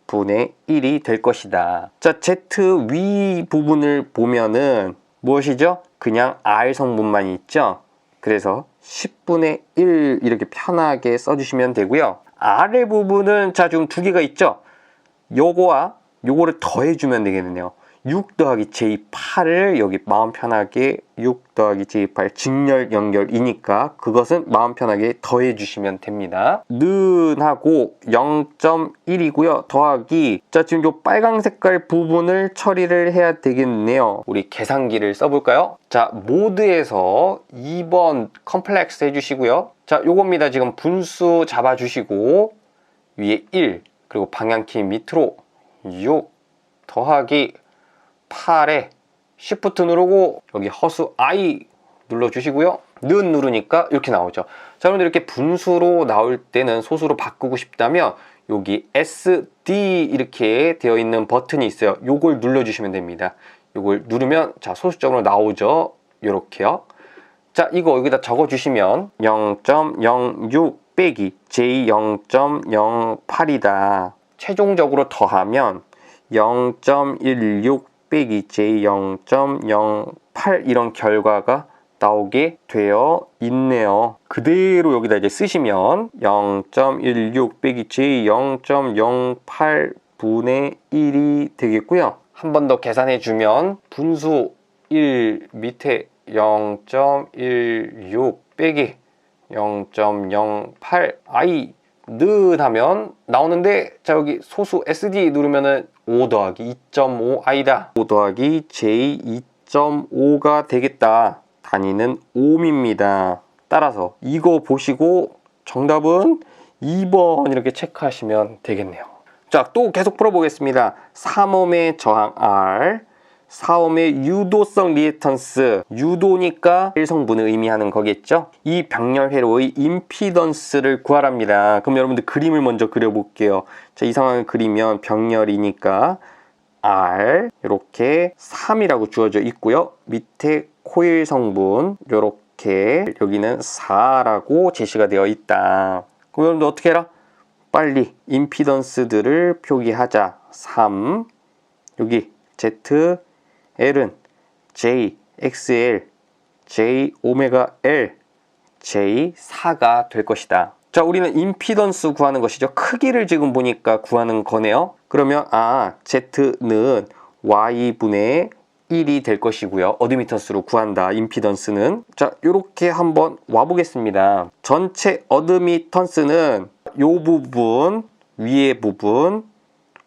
분의 1이 될 것이다. 자, Z 위 부분을 보면은 무엇이죠? 그냥 R 성분만 있죠? 그래서 10분의 1 이렇게 편하게 써주시면 되고요. 아래 부분은 자, 지금 두 개가 있죠? 요거와 요거를 더해주면 되겠네요. 6 더하기 J8을 여기 마음 편하게 6 더하기 J8 직렬 연결이니까 그것은 마음 편하게 더해 주시면 됩니다. 는 하고 0.1이고요. 더하기, 자, 지금 요 빨강 색깔 부분을 처리를 해야 되겠네요. 우리 계산기를 써볼까요? 자, 모드에서 2번 컴플렉스 해주시고요. 자, 요겁니다. 지금 분수 잡아주시고 위에 1 그리고 방향키 밑으로 6 더하기 8에 Shift 누르고 여기 허수 I 눌러주시고요. 는 누르니까 이렇게 나오죠. 자, 여러분들 이렇게 분수로 나올 때는 소수로 바꾸고 싶다면 여기 SD 이렇게 되어 있는 버튼이 있어요. 요걸 눌러주시면 됩니다. 요걸 누르면 자, 소수점으로 나오죠. 요렇게요. 자, 이거 여기다 적어주시면 0.06 빼기 J 0.08이다. 최종적으로 더하면 0.16 빼기 J 0.08 이런 결과가 나오게 되어 있네요. 그대로 여기다 이제 쓰시면 0.16 빼기 J 0.08 분의 1이 되겠고요. 한 번 더 계산해 주면 분수 1 밑에 0.16 빼기 0.08 I 는 하면 나오는데, 자, 여기 소수 SD 누르면은 5 더하기 2.5 I다. 5 더하기 J 2.5가 되겠다. 단위는 옴입니다. 따라서 이거 보시고 정답은 2번 이렇게 체크하시면 되겠네요. 자, 또 계속 풀어보겠습니다. 3옴의 저항 R, 4옴의 유도성 리액턴스, 유도니까 1성분을 의미하는 거겠죠? 이 병렬 회로의 임피던스를 구하랍니다. 그럼 여러분들 그림을 먼저 그려볼게요. 자, 이 상황을 그리면 병렬이니까 R 이렇게 3이라고 주어져 있고요. 밑에 코일 성분 이렇게 여기는 4라고 제시가 되어 있다. 그럼 여러분들 어떻게 해라? 빨리 임피던스들을 표기하자. 3 여기 Z L은 J, XL, J, 오메가 L, J4가 될 것이다. 자, 우리는 임피던스 구하는 것이죠. 크기를 지금 보니까 구하는 거네요. 그러면 Z는 Y분의 1이 될 것이고요. 어드미턴스로 구한다, 임피던스는. 자, 요렇게 한번 와보겠습니다. 전체 어드미턴스는 요 부분, 위에 부분,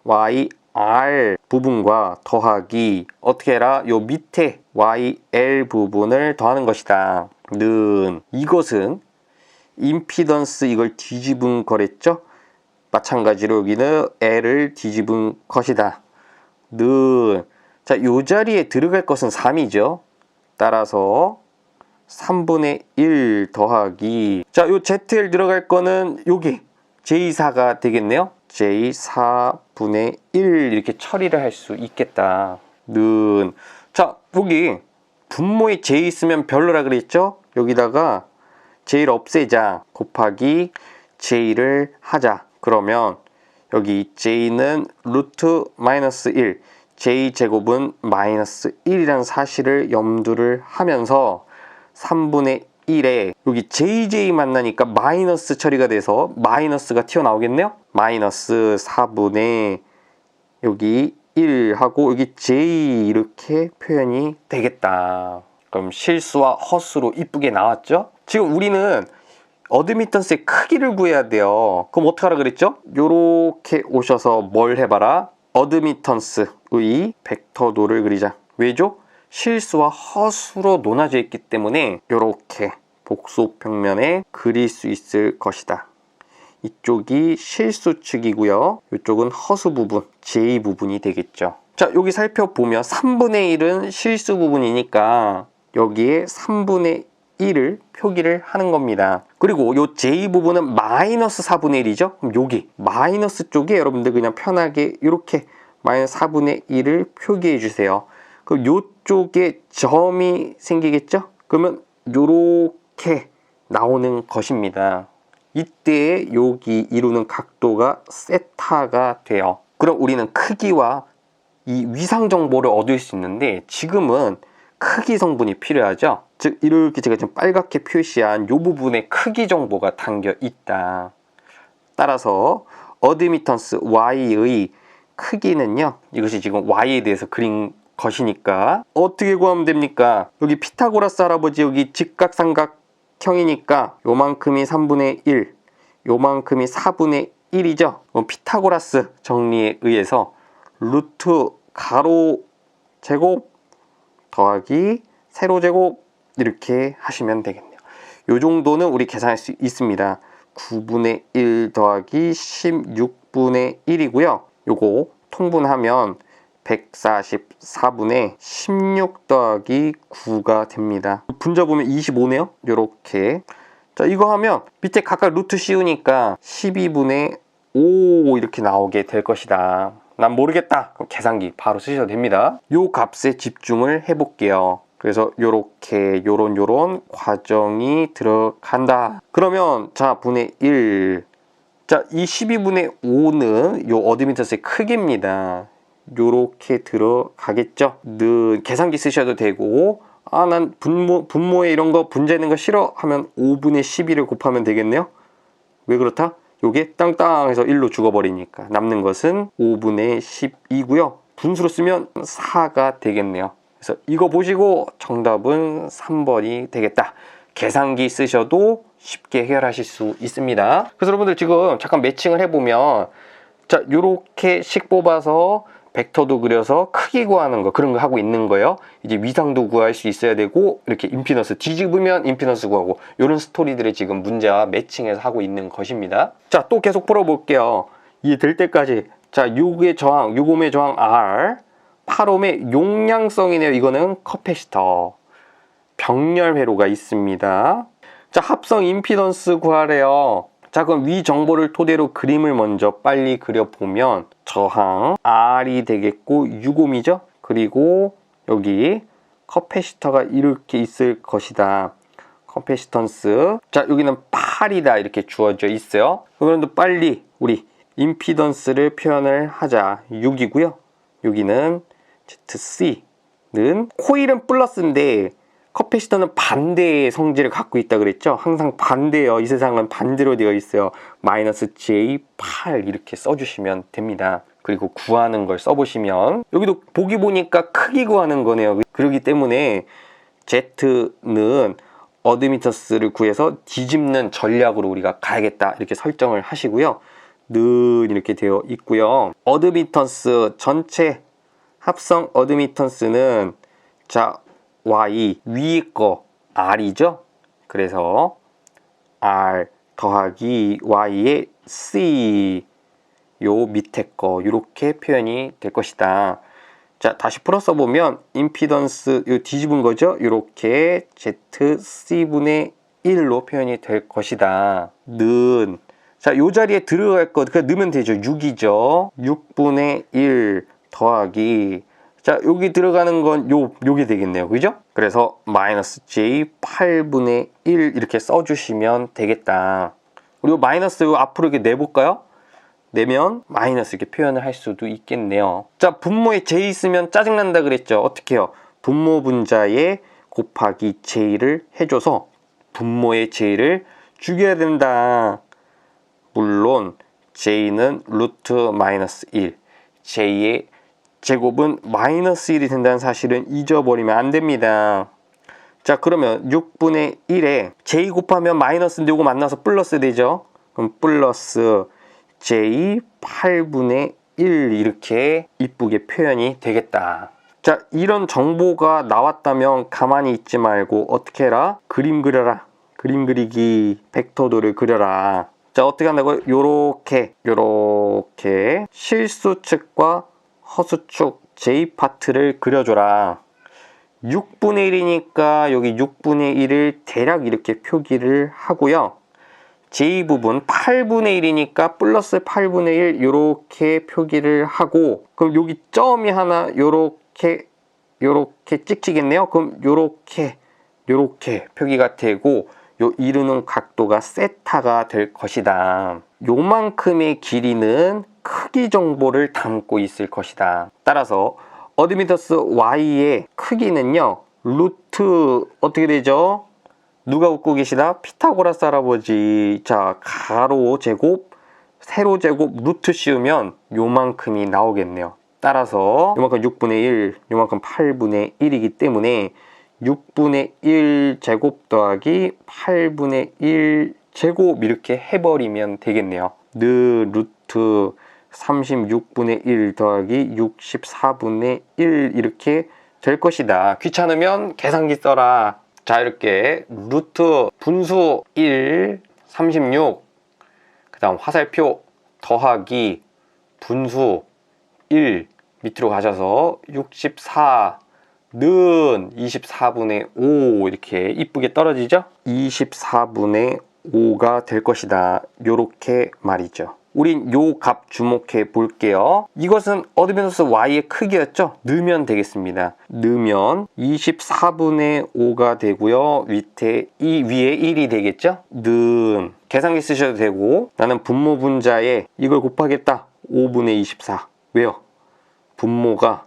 YR 부분과 더하기 어떻게 해라? 요 밑에 YL 부분을 더하는 것이다. 는 이것은 임피던스 이걸 뒤집은 거랬죠? 마찬가지로 여기는 L을 뒤집은 것이다. 는 자, 요 자리에 들어갈 것은 3이죠. 따라서 3분의 1 더하기, 자, 요 ZL 들어갈 거는 여기 J4가 되겠네요. J4분의 1 이렇게 처리를 할 수 있겠다. 는, 자, 여기 분모에 J 있으면 별로라 그랬죠? 여기다가 J를 없애자. 곱하기 J를 하자. 그러면 여기 J는 루트 마이너스 1, J제곱은 마이너스 1이라는 사실을 염두를 하면서 3분의 1에 여기 JJ 만나니까 마이너스 처리가 돼서 마이너스가 튀어나오겠네요. 마이너스 4분의 여기 1하고 여기 J 이렇게 표현이 되겠다. 그럼 실수와 허수로 이쁘게 나왔죠? 지금 우리는 어드미턴스의 크기를 구해야 돼요. 그럼 어떡하라 그랬죠? 요렇게 오셔서 뭘 해봐라? 어드미턴스의 벡터도를 그리자. 왜죠? 실수와 허수로 논하져 있기 때문에 요렇게 복소 평면에 그릴 수 있을 것이다. 이쪽이 실수축이고요. 이쪽은 허수 부분, J 부분이 되겠죠. 자, 여기 살펴보면 3분의 1은 실수 부분이니까 여기에 3분의 1을 표기를 하는 겁니다. 그리고 요 J 부분은 마이너스 4분의 1이죠. 그럼 여기 마이너스 쪽에 여러분들 그냥 편하게 이렇게 마이너스 4분의 1을 표기해 주세요. 그럼 요쪽에 점이 생기겠죠? 그러면 요렇게 나오는 것입니다. 이때 여기 이루는 각도가 세타가 돼요. 그럼 우리는 크기와 이 위상 정보를 얻을 수 있는데 지금은 크기 성분이 필요하죠. 즉 이렇게 제가 지금 빨갛게 표시한 이 부분에 크기 정보가 담겨 있다. 따라서 어드미턴스 Y의 크기는요. 이것이 지금 Y에 대해서 그린 것이니까 어떻게 구하면 됩니까? 여기 피타고라스 할아버지 여기 직각삼각형이니까 요만큼이 3분의 1, 요만큼이 4분의 1이죠. 피타고라스 정리에 의해서 루트 가로 제곱 더하기 세로 제곱 이렇게 하시면 되겠네요. 요 정도는 우리 계산할 수 있습니다. 9분의 1 더하기 16분의 1이고요. 요거 통분하면 144분의 16 더하기 9가 됩니다. 분자 보면 25네요. 요렇게. 자, 이거 하면 밑에 각각 루트 씌우니까 12분의 5 이렇게 나오게 될 것이다. 난 모르겠다. 그럼 계산기 바로 쓰셔도 됩니다. 요 값에 집중을 해볼게요. 그래서 요렇게 요런 과정이 들어간다. 그러면 자 분의 1. 자, 이 12분의 5는 요 어드미턴스의 크기입니다. 요렇게 들어가겠죠. 는 계산기 쓰셔도 되고 난 분모에 이런 거 분자있는 거 싫어 하면 5분의 12를 곱하면 되겠네요. 왜 그렇다? 요게 땅땅해서 1로 죽어버리니까 남는 것은 5분의 10이고요. 분수로 쓰면 4가 되겠네요. 그래서 이거 보시고 정답은 3번이 되겠다. 계산기 쓰셔도 쉽게 해결하실 수 있습니다. 그래서 여러분들 지금 잠깐 매칭을 해보면 자, 요렇게 식 뽑아서 벡터도 그려서 크기 구하는 거 그런 거 하고 있는 거예요. 이제 위상도 구할 수 있어야 되고 이렇게 임피던스 뒤집으면 임피던스 구하고 이런 스토리들을 지금 문제와 매칭해서 하고 있는 것입니다. 자, 또 계속 풀어볼게요. 이해될 때까지. 자, 요게 저항, 요금의 저항 R 8옴의 용량성이네요. 이거는 커패시터 병렬 회로가 있습니다. 자, 합성 임피던스 구하래요. 자, 그럼 위 정보를 토대로 그림을 먼저 빨리 그려보면 저항 R이 되겠고 6옴이죠. 그리고 여기 커패시터가 이렇게 있을 것이다. 커패시턴스. 자, 여기는 8이다 이렇게 주어져 있어요. 그런데 빨리 우리 임피던스를 표현을 하자. 6이고요. 여기는 ZC는 코일은 플러스인데 커패시터는 반대의 성질을 갖고 있다 그랬죠. 항상 반대예요. 이 세상은 반대로 되어 있어요. 마이너스 J8 이렇게 써주시면 됩니다. 그리고 구하는 걸 써보시면 여기도 보기 보니까 크기 구하는 거네요. 그렇기 때문에 Z는 어드미턴스를 구해서 뒤집는 전략으로 우리가 가야겠다 이렇게 설정을 하시고요. 는 이렇게 되어 있고요. 어드미턴스 전체 합성 어드미턴스는 자 Y 위에 거 R이죠. 그래서 R 더하기 Y의 C 요 밑에 거 이렇게 표현이 될 것이다. 자, 다시 풀어서 보면 임피던스 요 뒤집은 거죠. 이렇게 ZC분의 1로 표현이 될 것이다. 는 자, 요 자리에 들어갈 거 그냥 넣으면 되죠. 6이죠. 6분의 1 더하기 자, 여기 들어가는 건 요게 되겠네요. 그죠? 그래서 마이너스 J 8분의 1 이렇게 써주시면 되겠다. 그리고 마이너스 요 앞으로 이렇게 내볼까요? 내면 마이너스 이렇게 표현을 할 수도 있겠네요. 자, 분모에 J 있으면 짜증난다 그랬죠. 어떻게 해요? 분모 분자에 곱하기 J를 해줘서 분모의 j를 죽여야 된다. 물론 j는 루트 마이너스 1, j의 제곱은 마이너스 1이 된다는 사실은 잊어버리면 안 됩니다. 자, 그러면 6분의 1에 j 곱하면 마이너스인데 이거 만나서 플러스 되죠? 그럼 플러스 j 8분의 1 이렇게 이쁘게 표현이 되겠다. 자, 이런 정보가 나왔다면 가만히 있지 말고 어떻게 해라? 그림 그려라. 그림 그리기 벡터도를 그려라. 자, 어떻게 한다고요? 요렇게 실수축과 허수축 J파트를 그려줘라. 6분의 1이니까 여기 6분의 1을 대략 이렇게 표기를 하고요. J 부분 8분의 1이니까 플러스 8분의 1 이렇게 표기를 하고, 그럼 여기 점이 하나 요렇게 찍히겠네요. 그럼 요렇게 표기가 되고, 요 이루는 각도가 세타가 될 것이다. 요만큼의 길이는 크기 정보를 담고 있을 것이다. 따라서 어드미터스 y의 크기는요, 루트 어떻게 되죠? 누가 웃고 계시다? 피타고라스 할아버지. 자, 가로 제곱, 세로 제곱, 루트 씌우면 요만큼이 나오겠네요. 따라서 요만큼 6분의 1, 요만큼 8분의 1이기 때문에 6분의 1 제곱 더하기 8분의 1 제곱 이렇게 해버리면 되겠네요. 루트 36분의 1 더하기 64분의 1 이렇게 될 것이다. 귀찮으면 계산기 써라. 자, 이렇게 루트 분수 1, 36, 그 다음 화살표 더하기 분수 1 밑으로 가셔서 64 는 24분의 5 이렇게 이쁘게 떨어지죠? 24분의 5가 될 것이다. 요렇게 말이죠. 우린 요 값 주목해 볼게요. 이것은 어드미터스 y의 크기였죠? 넣으면 되겠습니다. 넣으면 24분의 5가 되고요. 밑에 이 위에 1이 되겠죠? 는 계산기 쓰셔도 되고, 나는 분모 분자에 이걸 곱하겠다. 5분의 24. 왜요? 분모가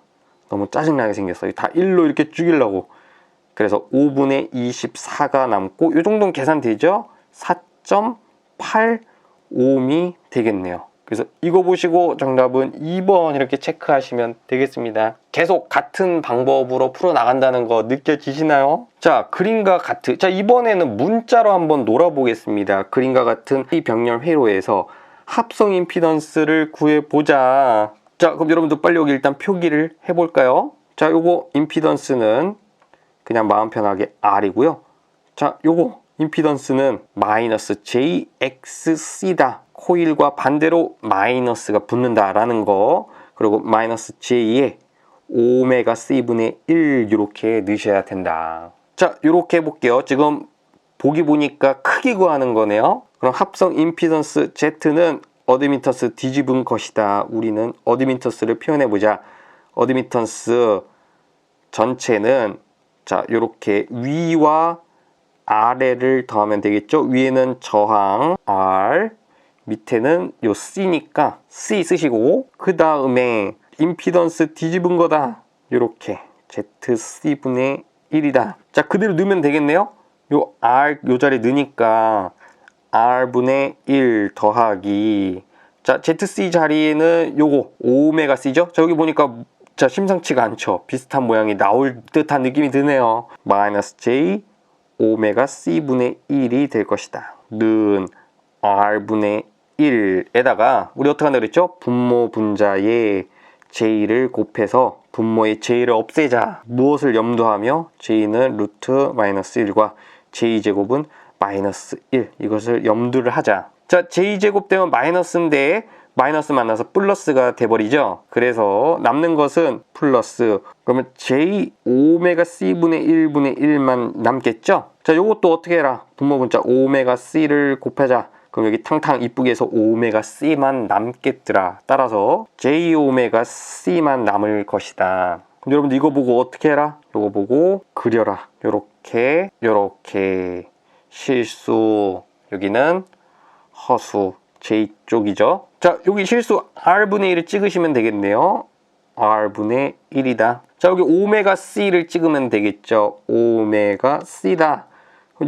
너무 짜증나게 생겼어요. 다 1로 이렇게 죽이려고. 그래서 5분의 24가 남고, 이 정도는 계산되죠? 4.85미 되겠네요. 그래서 이거 보시고 정답은 2번 이렇게 체크하시면 되겠습니다. 계속 같은 방법으로 풀어나간다는 거 느껴지시나요? 자, 그림과 같은, 자, 이번에는 문자로 한번 놀아보겠습니다. 그림과 같은 이 병렬 회로에서 합성 임피던스를 구해보자. 자, 그럼 여러분들 빨리 여기 일단 표기를 해볼까요? 자, 요거 임피던스는 그냥 마음 편하게 R이고요. 자, 요거 임피던스는 마이너스 JXC다. 코일과 반대로 마이너스가 붙는다라는 거. 그리고 마이너스 J에 오메가 C분의 1 이렇게 넣으셔야 된다. 자, 이렇게 해볼게요. 지금 보기 보니까 크기 구하는 거네요. 그럼 합성 임피던스 Z는 어드미턴스 뒤집은 것이다. 우리는 어드미턴스를 표현해보자. 어드미턴스 전체는 자, 요렇게 위와 아래를 더하면 되겠죠. 위에는 저항 R, 밑에는 요 C니까 C 쓰시고, 그 다음에 임피던스 뒤집은 거다. 요렇게 ZC분의 1이다. 자, 그대로 넣으면 되겠네요. 요 R 요 자리에 넣으니까 R분의 1 더하기, 자, ZC 자리에는 요거 오메가 C죠? 자, 여기 보니까 자, 심상치가 않죠? 비슷한 모양이 나올 듯한 느낌이 드네요. 마이너스 J 오메가 C분의 1이 될 것이다. 는 R분의 1에다가 우리 어떻게 한다 그랬죠? 분모 분자에 J를 곱해서 분모의 J를 없애자. 무엇을 염두하며? J는 루트 마이너스 1과 J제곱은 마이너스 1, 이것을 염두를 하자. 자, J제곱 되면 마이너스인데 마이너스 만나서 플러스가 돼버리죠. 그래서 남는 것은 플러스, 그러면 J 오메가 C분의 1분의 1만 남겠죠. 자, 요것도 어떻게 해라? 분모 분자 오메가 C를 곱하자. 그럼 여기 탕탕 이쁘게 해서 오메가 C만 남겠더라. 따라서 J 오메가 C만 남을 것이다. 그럼 여러분들 이거 보고 어떻게 해라? 요거 보고 그려라. 요렇게 실수, 여기는 허수, J쪽이죠. 자, 여기 실수 R분의 1을 찍으시면 되겠네요. R분의 1이다. 자, 여기 오메가 C를 찍으면 되겠죠. 오메가 C다.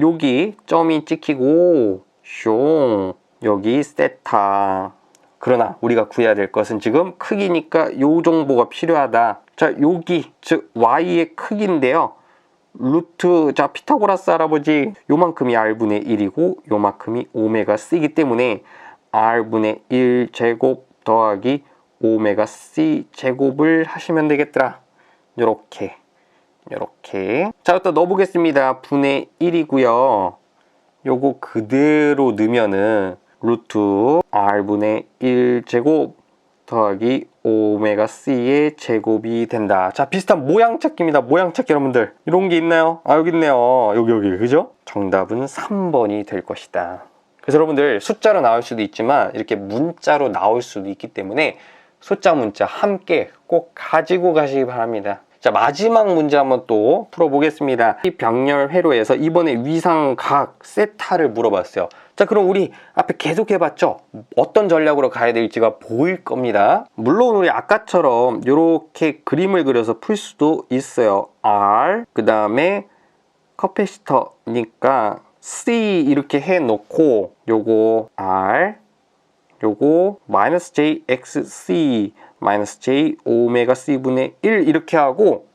여기 점이 찍히고 숑 여기 세타. 그러나 우리가 구해야 될 것은 지금 크기니까 요 정보가 필요하다. 자, 여기 즉 y의 크기인데요. 루트, 자, 피타고라스 할아버지 요만큼이 r분의 1이고 요만큼이 오메가 c이기 때문에 r분의 1 제곱 더하기 오메가 c 제곱을 하시면 되겠더라. 요렇게 자, 일단 넣어보겠습니다. 분의 1이고요. 요거 그대로 넣으면은 루트 r분의 1 제곱 더하기 오메가 c의 제곱이 된다. 자, 비슷한 모양 찾기입니다. 모양 찾기 여러분들. 이런 게 있나요? 아, 여기 있네요. 여기 그죠? 정답은 3번이 될 것이다. 그래서 여러분들 숫자로 나올 수도 있지만 이렇게 문자로 나올 수도 있기 때문에 숫자 문자 함께 꼭 가지고 가시기 바랍니다. 자, 마지막 문제 한번 또 풀어보겠습니다. 이 병렬 회로에서 이번에 위상각 세타를 물어봤어요. 자, 그럼 우리 앞에 계속 해봤죠? 어떤 전략으로 가야 될지가 보일 겁니다. 물론 우리 아까처럼 이렇게 그림을 그려서 풀 수도 있어요. R, 그 다음에 커패시터니까 C 이렇게 해놓고 요거 R, 요거 마이너스 JXC 마이너스 J 오메가 C분의 1 이렇게 하고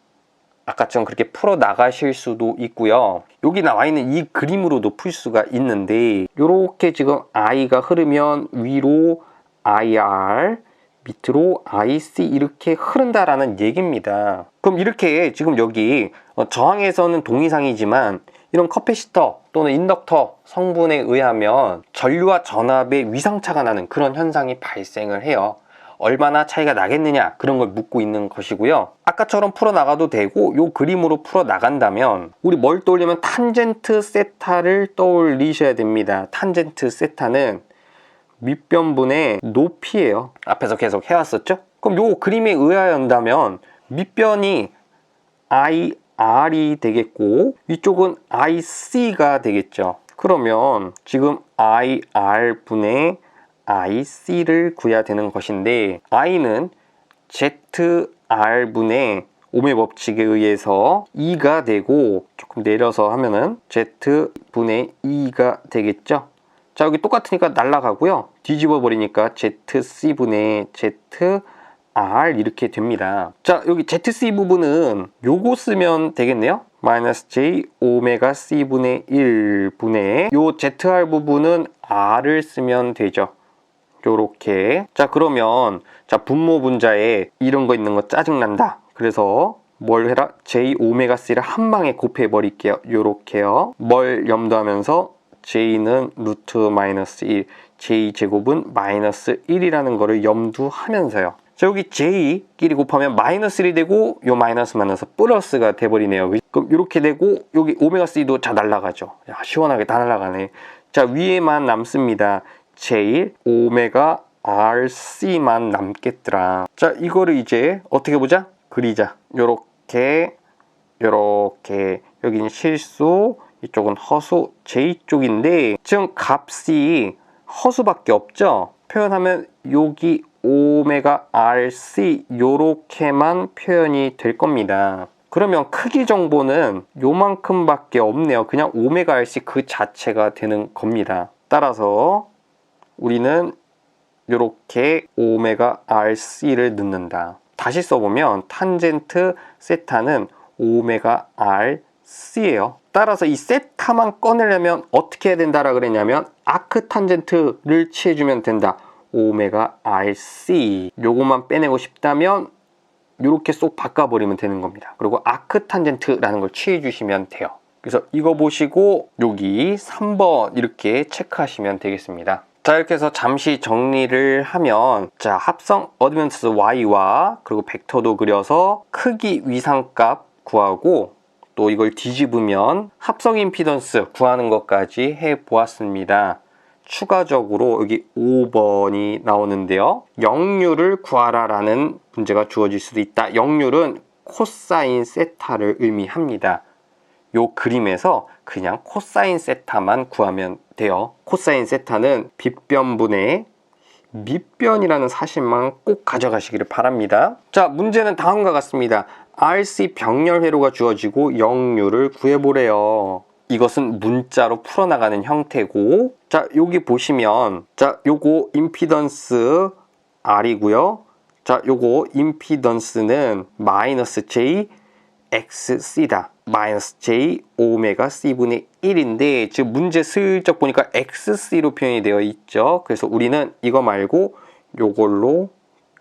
아까처럼 그렇게 풀어 나가실 수도 있고요. 여기 나와 있는 이 그림으로도 풀 수가 있는데 이렇게 지금 I가 흐르면 위로 IR 밑으로 IC 이렇게 흐른다라는 얘기입니다. 그럼 이렇게 지금 여기 저항에서는 동의상이지만 이런 커패시터 또는 인덕터 성분에 의하면 전류와 전압의 위상차가 나는 그런 현상이 발생을 해요. 얼마나 차이가 나겠느냐 그런 걸 묻고 있는 것이고요. 아까처럼 풀어나가도 되고 이 그림으로 풀어나간다면 우리 뭘 떠올리면 탄젠트 세타를 떠올리셔야 됩니다. 탄젠트 세타는 밑변분의 높이예요. 앞에서 계속 해왔었죠? 그럼 이 그림에 의하한다면 밑변이 IR이 되겠고 위쪽은 IC가 되겠죠. 그러면 지금 IR분의 IC를 구해야 되는 것인데 I는 ZR분의 오음의 법칙에 의해서 E가 되고 조금 내려서 하면은 Z분의 E가 되겠죠. 자, 여기 똑같으니까 날아가고요. 뒤집어 버리니까 ZC분의 ZR 이렇게 됩니다. 자, 여기 ZC 부분은 요거 쓰면 되겠네요. 마이너스 J 오메가 C분의 1분의 요 ZR 부분은 R을 쓰면 되죠. 요렇게. 자, 그러면 자, 분모 분자에 이런 거 있는 거 짜증난다. 그래서 뭘 해라? J 오메가 C를 한 방에 곱해 버릴게요. 요렇게요. 뭘 염두하면서 J는 루트 마이너스 1, J 제곱은 마이너스 1이라는 거를 염두하면서요. 자, 여기 J끼리 곱하면 마이너스 1이 되고 요 마이너스 플러스가 돼버리네요. 그럼 이렇게 되고 여기 오메가 C도 다 날아가죠. 야, 시원하게 다 날아가네. 자, 위에만 남습니다. J 오메가 RC만 남겠더라. 자, 이거를 이제 어떻게 보자? 그리자. 요렇게 여기는 실수, 이쪽은 허수, J 쪽인데 지금 값이 허수밖에 없죠? 표현하면 여기 오메가 RC 요렇게만 표현이 될 겁니다. 그러면 크기 정보는 요만큼밖에 없네요. 그냥 오메가 RC 그 자체가 되는 겁니다. 따라서 우리는 이렇게 오메가 RC를 넣는다. 다시 써보면 탄젠트 세타는 오메가 RC예요. 따라서 이 세타만 꺼내려면 어떻게 해야 된다라 그랬냐면 아크 탄젠트를 취해주면 된다. 오메가 RC 요것만 빼내고 싶다면 이렇게 쏙 바꿔버리면 되는 겁니다. 그리고 아크 탄젠트라는 걸 취해주시면 돼요. 그래서 이거 보시고 여기 3번 이렇게 체크하시면 되겠습니다. 자, 이렇게 해서 잠시 정리를 하면 자, 합성 어드밴스 Y와 그리고 벡터도 그려서 크기 위상값 구하고 또 이걸 뒤집으면 합성 임피던스 구하는 것까지 해보았습니다. 추가적으로 여기 5번이 나오는데요. 역률을 구하라 라는 문제가 주어질 수도 있다. 역률은 코사인 세타를 의미합니다. 요 그림에서 그냥 코사인 세타만 구하면 돼요. 코사인 세타는 빗변분의 밑변이라는 사실만 꼭 가져가시기를 바랍니다. 자, 문제는 다음과 같습니다. RC 병렬 회로가 주어지고 역률을 구해보래요. 이것은 문자로 풀어나가는 형태고, 자, 여기 보시면, 자, 요거 임피던스 R이고요. 자, 요거 임피던스는 마이너스 J XC다. 마이너스 J 오메가 C분의 1인데, 지금 문제 슬쩍 보니까 XC로 표현이 되어 있죠. 그래서 우리는 이거 말고 요걸로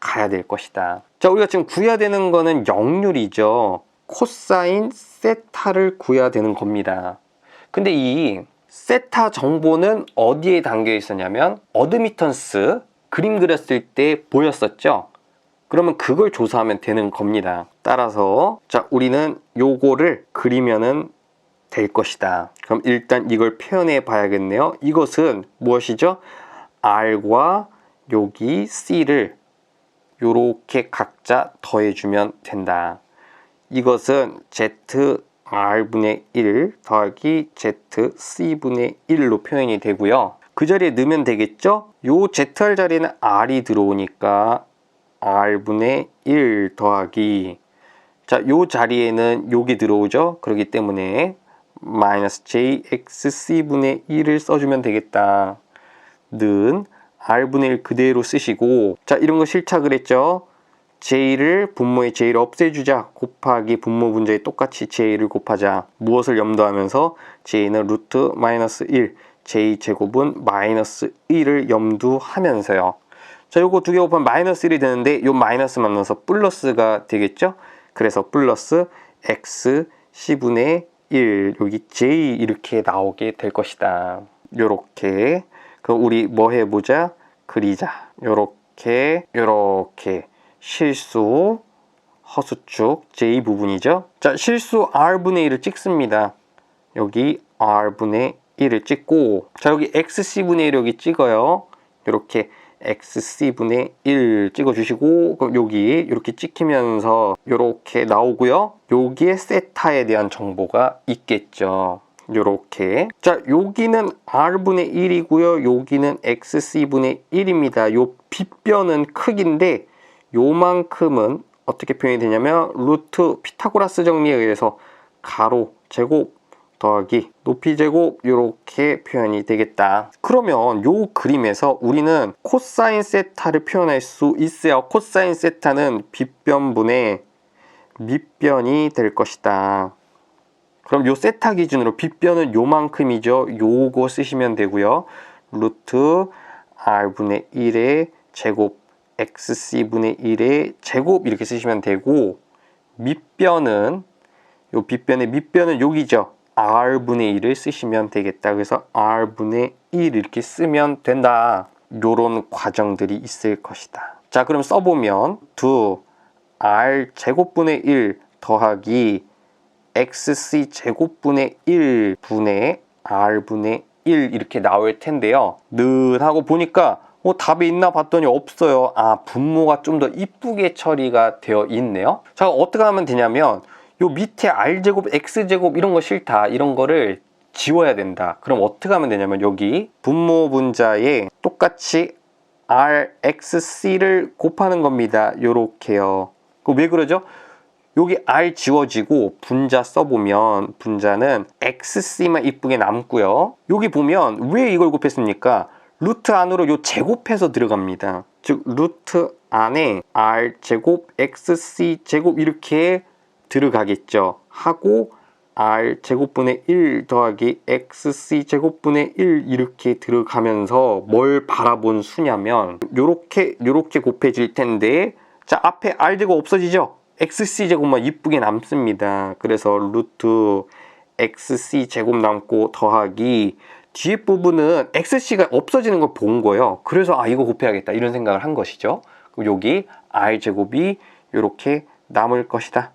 가야 될 것이다. 자, 우리가 지금 구해야 되는 거는 역률이죠. 코사인 세타를 구해야 되는 겁니다. 근데 이 세타 정보는 어디에 담겨 있었냐면 어드미턴스 그림 그렸을 때 보였었죠. 그러면 그걸 조사하면 되는 겁니다. 따라서 자, 우리는 요거를 그리면은 될 것이다. 그럼 일단 이걸 표현해 봐야겠네요. 이것은 무엇이죠? R과 여기 C를 요렇게 각자 더해주면 된다. 이것은 ZR분의 1 더하기 ZC분의 1로 표현이 되고요. 그 자리에 넣으면 되겠죠? 요 ZR 자리에는 R이 들어오니까 R분의 1 더하기, 자, 요 자리에는 요게 들어오죠? 그렇기 때문에 마이너스 JXC분의 1을 써주면 되겠다. 는 R분의 1 그대로 쓰시고, 자, 이런 거 실착을 했죠? J를 분모의 J를 없애주자. 곱하기 분모 분자에 똑같이 J를 곱하자. 무엇을 염두하면서? J는 루트 마이너스 1, J제곱은 마이너스 1을 염두하면서요. 자, 요거 두 개 곱하면 마이너스 1이 되는데 요 마이너스 만나서 플러스가 되겠죠? 그래서 플러스 X C분의 1, 여기 J 이렇게 나오게 될 것이다. 요렇게. 그럼 우리 뭐 해보자? 그리자. 요렇게 실수 허수축 J 부분이죠. 자, 실수 R분의 1을 찍습니다. 여기 R분의 1을 찍고, 자, 여기 XC분의 1 여기 찍어요. 이렇게 XC분의 1 찍어주시고, 그럼 여기 이렇게 찍히면서 이렇게 나오고요. 여기에 세타에 대한 정보가 있겠죠. 요렇게. 자, 여기는 R분의 1이고요. 여기는 XC분의 1입니다. 요 빗변은 크기인데 요만큼은 어떻게 표현이 되냐면 루트 피타고라스 정리에 의해서 가로 제곱 더하기 높이 제곱 이렇게 표현이 되겠다. 그러면 요 그림에서 우리는 코사인 세타를 표현할 수 있어요. 코사인 세타는 빗변분의 밑변이 될 것이다. 그럼 요 세타 기준으로 빗변은 요만큼이죠. 요거 쓰시면 되고요. 루트 R분의 1의 제곱 XC분의 1의 제곱 이렇게 쓰시면 되고, 밑변은 요 빗변의 밑변은 여기죠. R분의 1을 쓰시면 되겠다. 그래서 R분의 1 이렇게 쓰면 된다. 요런 과정들이 있을 것이다. 자, 그럼 써보면 R 제곱분의 1 더하기 XC 제곱분의 1분의 R분의 1 이렇게 나올 텐데요. 는 하고 보니까 답이 있나 봤더니 없어요. 아, 분모가 좀 더 이쁘게 처리가 되어 있네요. 자, 어떻게 하면 되냐면 요 밑에 R제곱, X제곱 이런 거 싫다. 이런 거를 지워야 된다. 그럼 어떻게 하면 되냐면 여기 분모 분자에 똑같이 RXC를 곱하는 겁니다. 요렇게요. 왜 그러죠? 여기 R 지워지고 분자 써보면 분자는 XC만 이쁘게 남고요. 여기 보면 왜 이걸 곱했습니까? 루트 안으로 요 제곱해서 들어갑니다. 즉 루트 안에 R제곱, XC제곱 이렇게 들어가겠죠. 하고 R제곱분의 1 더하기 XC제곱분의 1 이렇게 들어가면서 뭘 바라본 수냐면 요렇게 곱해질 텐데, 자, 앞에 R제곱 없어지죠? XC제곱만 이쁘게 남습니다. 그래서 루트 XC제곱 남고 더하기 뒤에 부분은 XC가 없어지는 걸 본 거예요. 그래서 아, 이거 곱해야겠다 이런 생각을 한 것이죠. 그럼 여기 R제곱이 이렇게 남을 것이다.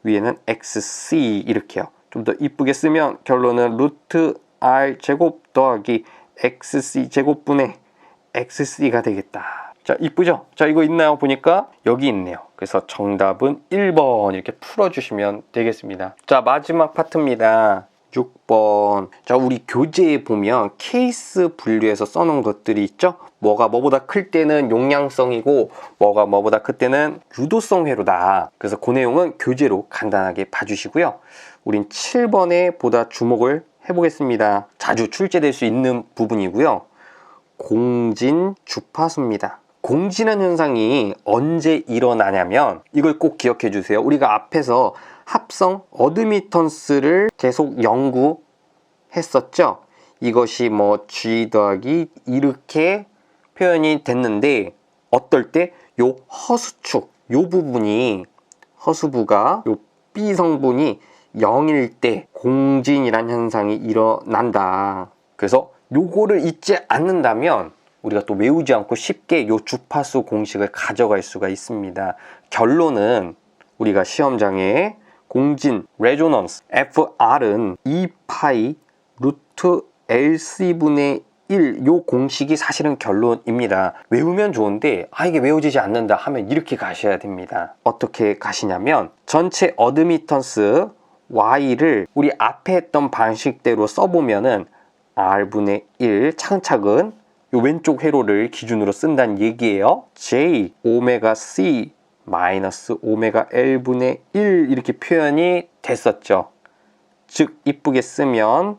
위에는 XC 이렇게요. 좀 더 이쁘게 쓰면 결론은 루트 R제곱 더하기 XC제곱분의 XC가 되겠다. 자, 이쁘죠? 자, 이거 있나요? 보니까 여기 있네요. 그래서 정답은 1번 이렇게 풀어주시면 되겠습니다. 자, 마지막 파트입니다. 6번. 자, 우리 교재에 보면 케이스 분류해서 써놓은 것들이 있죠? 뭐가 뭐보다 클 때는 용량성이고 뭐가 뭐보다 클 때는 유도성 회로다. 그래서 그 내용은 교재로 간단하게 봐주시고요. 우린 7번에 보다 주목을 해보겠습니다. 자주 출제될 수 있는 부분이고요. 공진 주파수입니다. 공진한 현상이 언제 일어나냐면 이걸 꼭 기억해 주세요. 우리가 앞에서 합성 어드미턴스를 계속 연구했었죠. 이것이 뭐 G 더하기 이렇게 표현이 됐는데 어떨 때 요 허수축 요 부분이 허수부가 요 B 성분이 0일 때 공진이란 현상이 일어난다. 그래서 요거를 잊지 않는다면 우리가 또 외우지 않고 쉽게 요 주파수 공식을 가져갈 수가 있습니다. 결론은 우리가 시험장에 공진 레조넌스 FR은 2파이 루트 LC분의 1 요 공식이 사실은 결론입니다. 외우면 좋은데 이게 외워지지 않는다 하면 이렇게 가셔야 됩니다. 어떻게 가시냐면 전체 어드미턴스 Y를 우리 앞에 했던 방식대로 써보면은 R분의 1 차근차근 요 왼쪽 회로를 기준으로 쓴다는 얘기예요. J 오메가 C 마이너스 오메가 L분의 1 이렇게 표현이 됐었죠. 즉 이쁘게 쓰면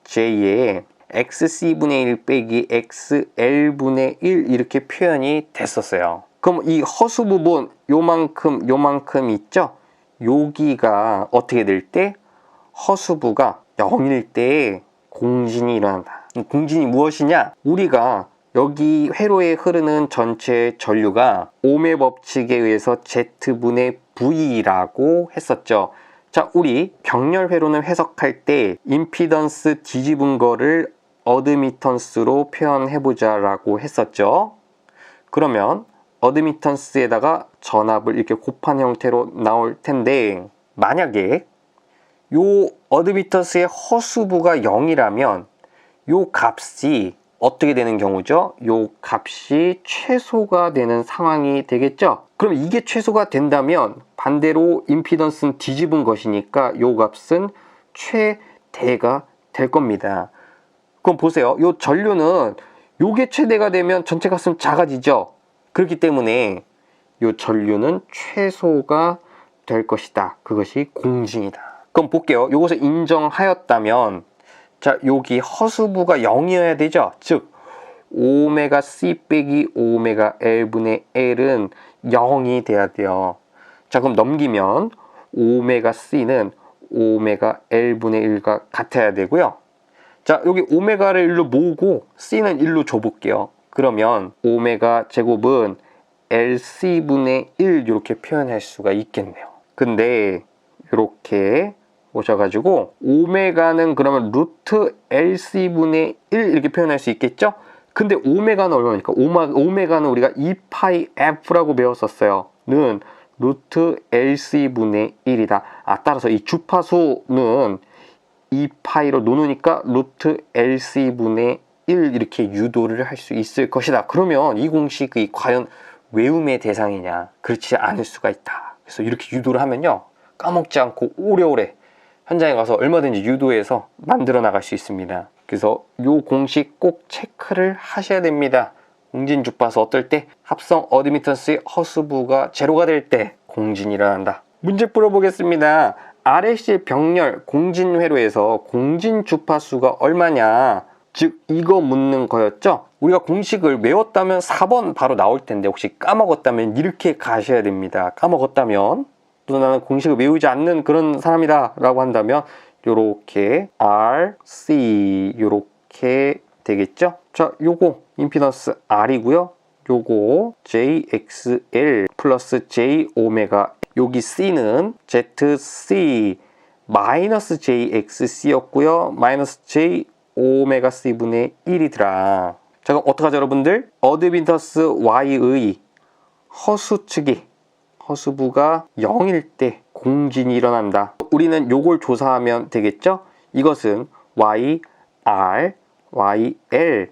J에 XC분의 1 빼기 XL분의 1 이렇게 표현이 됐었어요. 그럼 이 허수 부분 요만큼 있죠? 여기가 어떻게 될 때? 허수부가 0일 때 공진이 일어난다. 공진이 무엇이냐? 우리가 여기 회로에 흐르는 전체 전류가 ohm의 법칙에 의해서 Z분의 V라고 했었죠. 자, 우리 병렬 회로는 해석할 때 임피던스 뒤집은 거를 어드미턴스로 표현해보자 라고 했었죠. 그러면 어드미턴스에다가 전압을 이렇게 곱한 형태로 나올 텐데 만약에 요 어드미턴스의 허수부가 0이라면 요 값이 어떻게 되는 경우죠? 요 값이 최소가 되는 상황이 되겠죠? 그럼 이게 최소가 된다면 반대로 임피던스는 뒤집은 것이니까 요 값은 최대가 될 겁니다. 그럼 보세요. 요 전류는 요게 최대가 되면 전체 값은 작아지죠? 그렇기 때문에 요 전류는 최소가 될 것이다. 그것이 공진이다. 그럼 볼게요. 요것을 인정하였다면 자, 여기 허수부가 0이어야 되죠? 즉 오메가 C 빼기 오메가 L분의 L은 0이 돼야 돼요. 자, 그럼 넘기면 오메가 C는 오메가 L분의 1과 같아야 되고요. 자, 여기 오메가를 1로 모으고 C는 1로 줘볼게요. 그러면 오메가 제곱은 LC분의 1 이렇게 표현할 수가 있겠네요. 근데 이렇게 오셔가지고 오메가는 그러면 루트 LC분의 1 이렇게 표현할 수 있겠죠? 근데 오메가는 얼마니까? 오메가는 우리가 2파이 F라고 배웠었어요. 는 루트 LC분의 1이다. 따라서 이 주파수는 2파이로 놓으니까 루트 LC분의 1 이렇게 유도를 할 수 있을 것이다. 그러면 이 공식이 과연 외움의 대상이냐? 그렇지 않을 수가 있다. 그래서 이렇게 유도를 하면요. 까먹지 않고 오래오래 현장에 가서 얼마든지 유도해서 만들어 나갈 수 있습니다. 그래서 이 공식 꼭 체크를 하셔야 됩니다. 공진 주파수 어떨 때? 합성 어드미턴스의 허수부가 제로가 될 때 공진이 일어난다. 문제 풀어보겠습니다. RLC 병렬 공진 회로에서 공진 주파수가 얼마냐? 즉 이거 묻는 거였죠? 우리가 공식을 외웠다면 4번 바로 나올 텐데 혹시 까먹었다면 이렇게 가셔야 됩니다. 까먹었다면 또 나는 공식을 외우지 않는 그런 사람이다 라고 한다면 요렇게 RC 요렇게 되겠죠? 자, 요거 임피던스 R이고요. 요거 JXL 플러스 J 오메가 여기 C는 ZC 마이너스 JXC였고요. 마이너스 J 오메가 C분의 1이더라. 자, 그럼 어떡하죠 여러분들? 어드미턴스 Y의 허수축이 허수부가 0일 때 공진이 일어난다. 우리는 요걸 조사하면 되겠죠? 이것은 YR, YL,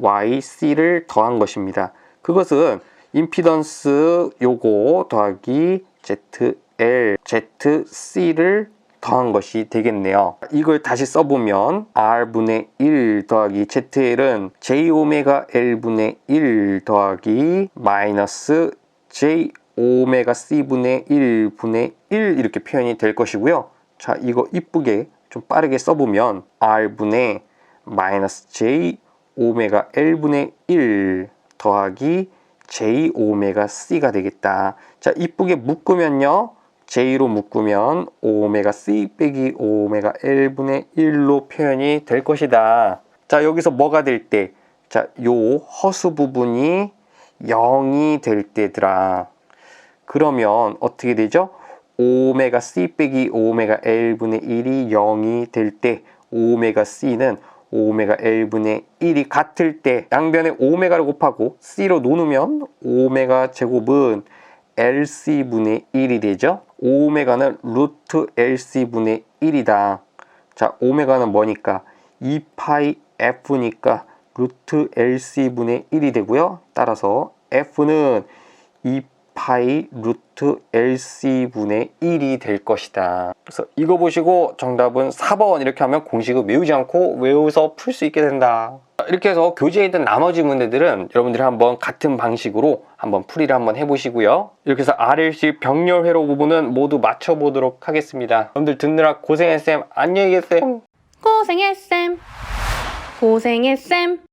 YC를 더한 것입니다. 그것은 임피던스 요거 더하기 ZL, ZC를 더한 것이 되겠네요. 이걸 다시 써보면 R분의 1 더하기 ZL은 J오메가 L분의 1 더하기 마이너스 J 오메가 C분의 1분의 1 이렇게 표현이 될 것이고요. 자, 이거 이쁘게 좀 빠르게 써보면 R분의 마이너스 J 오메가 L분의 1 더하기 J 오메가 C가 되겠다. 자, 이쁘게 묶으면요. J로 묶으면 오메가 C 빼기 오메가 L분의 1로 표현이 될 것이다. 자, 여기서 뭐가 될 때? 자, 요 허수 부분이 0이 될 때더라. 그러면 어떻게 되죠? 오메가 C 빼기 오메가 L분의 1이 0이 될 때 오메가 C는 오메가 L분의 1이 같을 때 양변에 오메가를 곱하고 C로 나누면 오메가 제곱은 LC분의 1이 되죠. 오메가는 루트 LC분의 1이다. 자, 오메가는 뭐니까? 2파이 F니까 루트 LC분의 1이 되고요. 따라서 F는 2파이 루트 LC분의 1이 될 것이다. 그래서 이거 보시고 정답은 4번 이렇게 하면 공식을 외우지 않고 외워서 풀 수 있게 된다. 이렇게 해서 교재에 있던 나머지 문제들은 여러분들이 한번 같은 방식으로 한번 풀이를 한번 해보시고요. 이렇게 해서 RLC 병렬회로 부분은 모두 맞춰보도록 하겠습니다. 여러분들 듣느라 고생했쌤. 안녕히 계세요. 고생했쌤. 고생했쌤.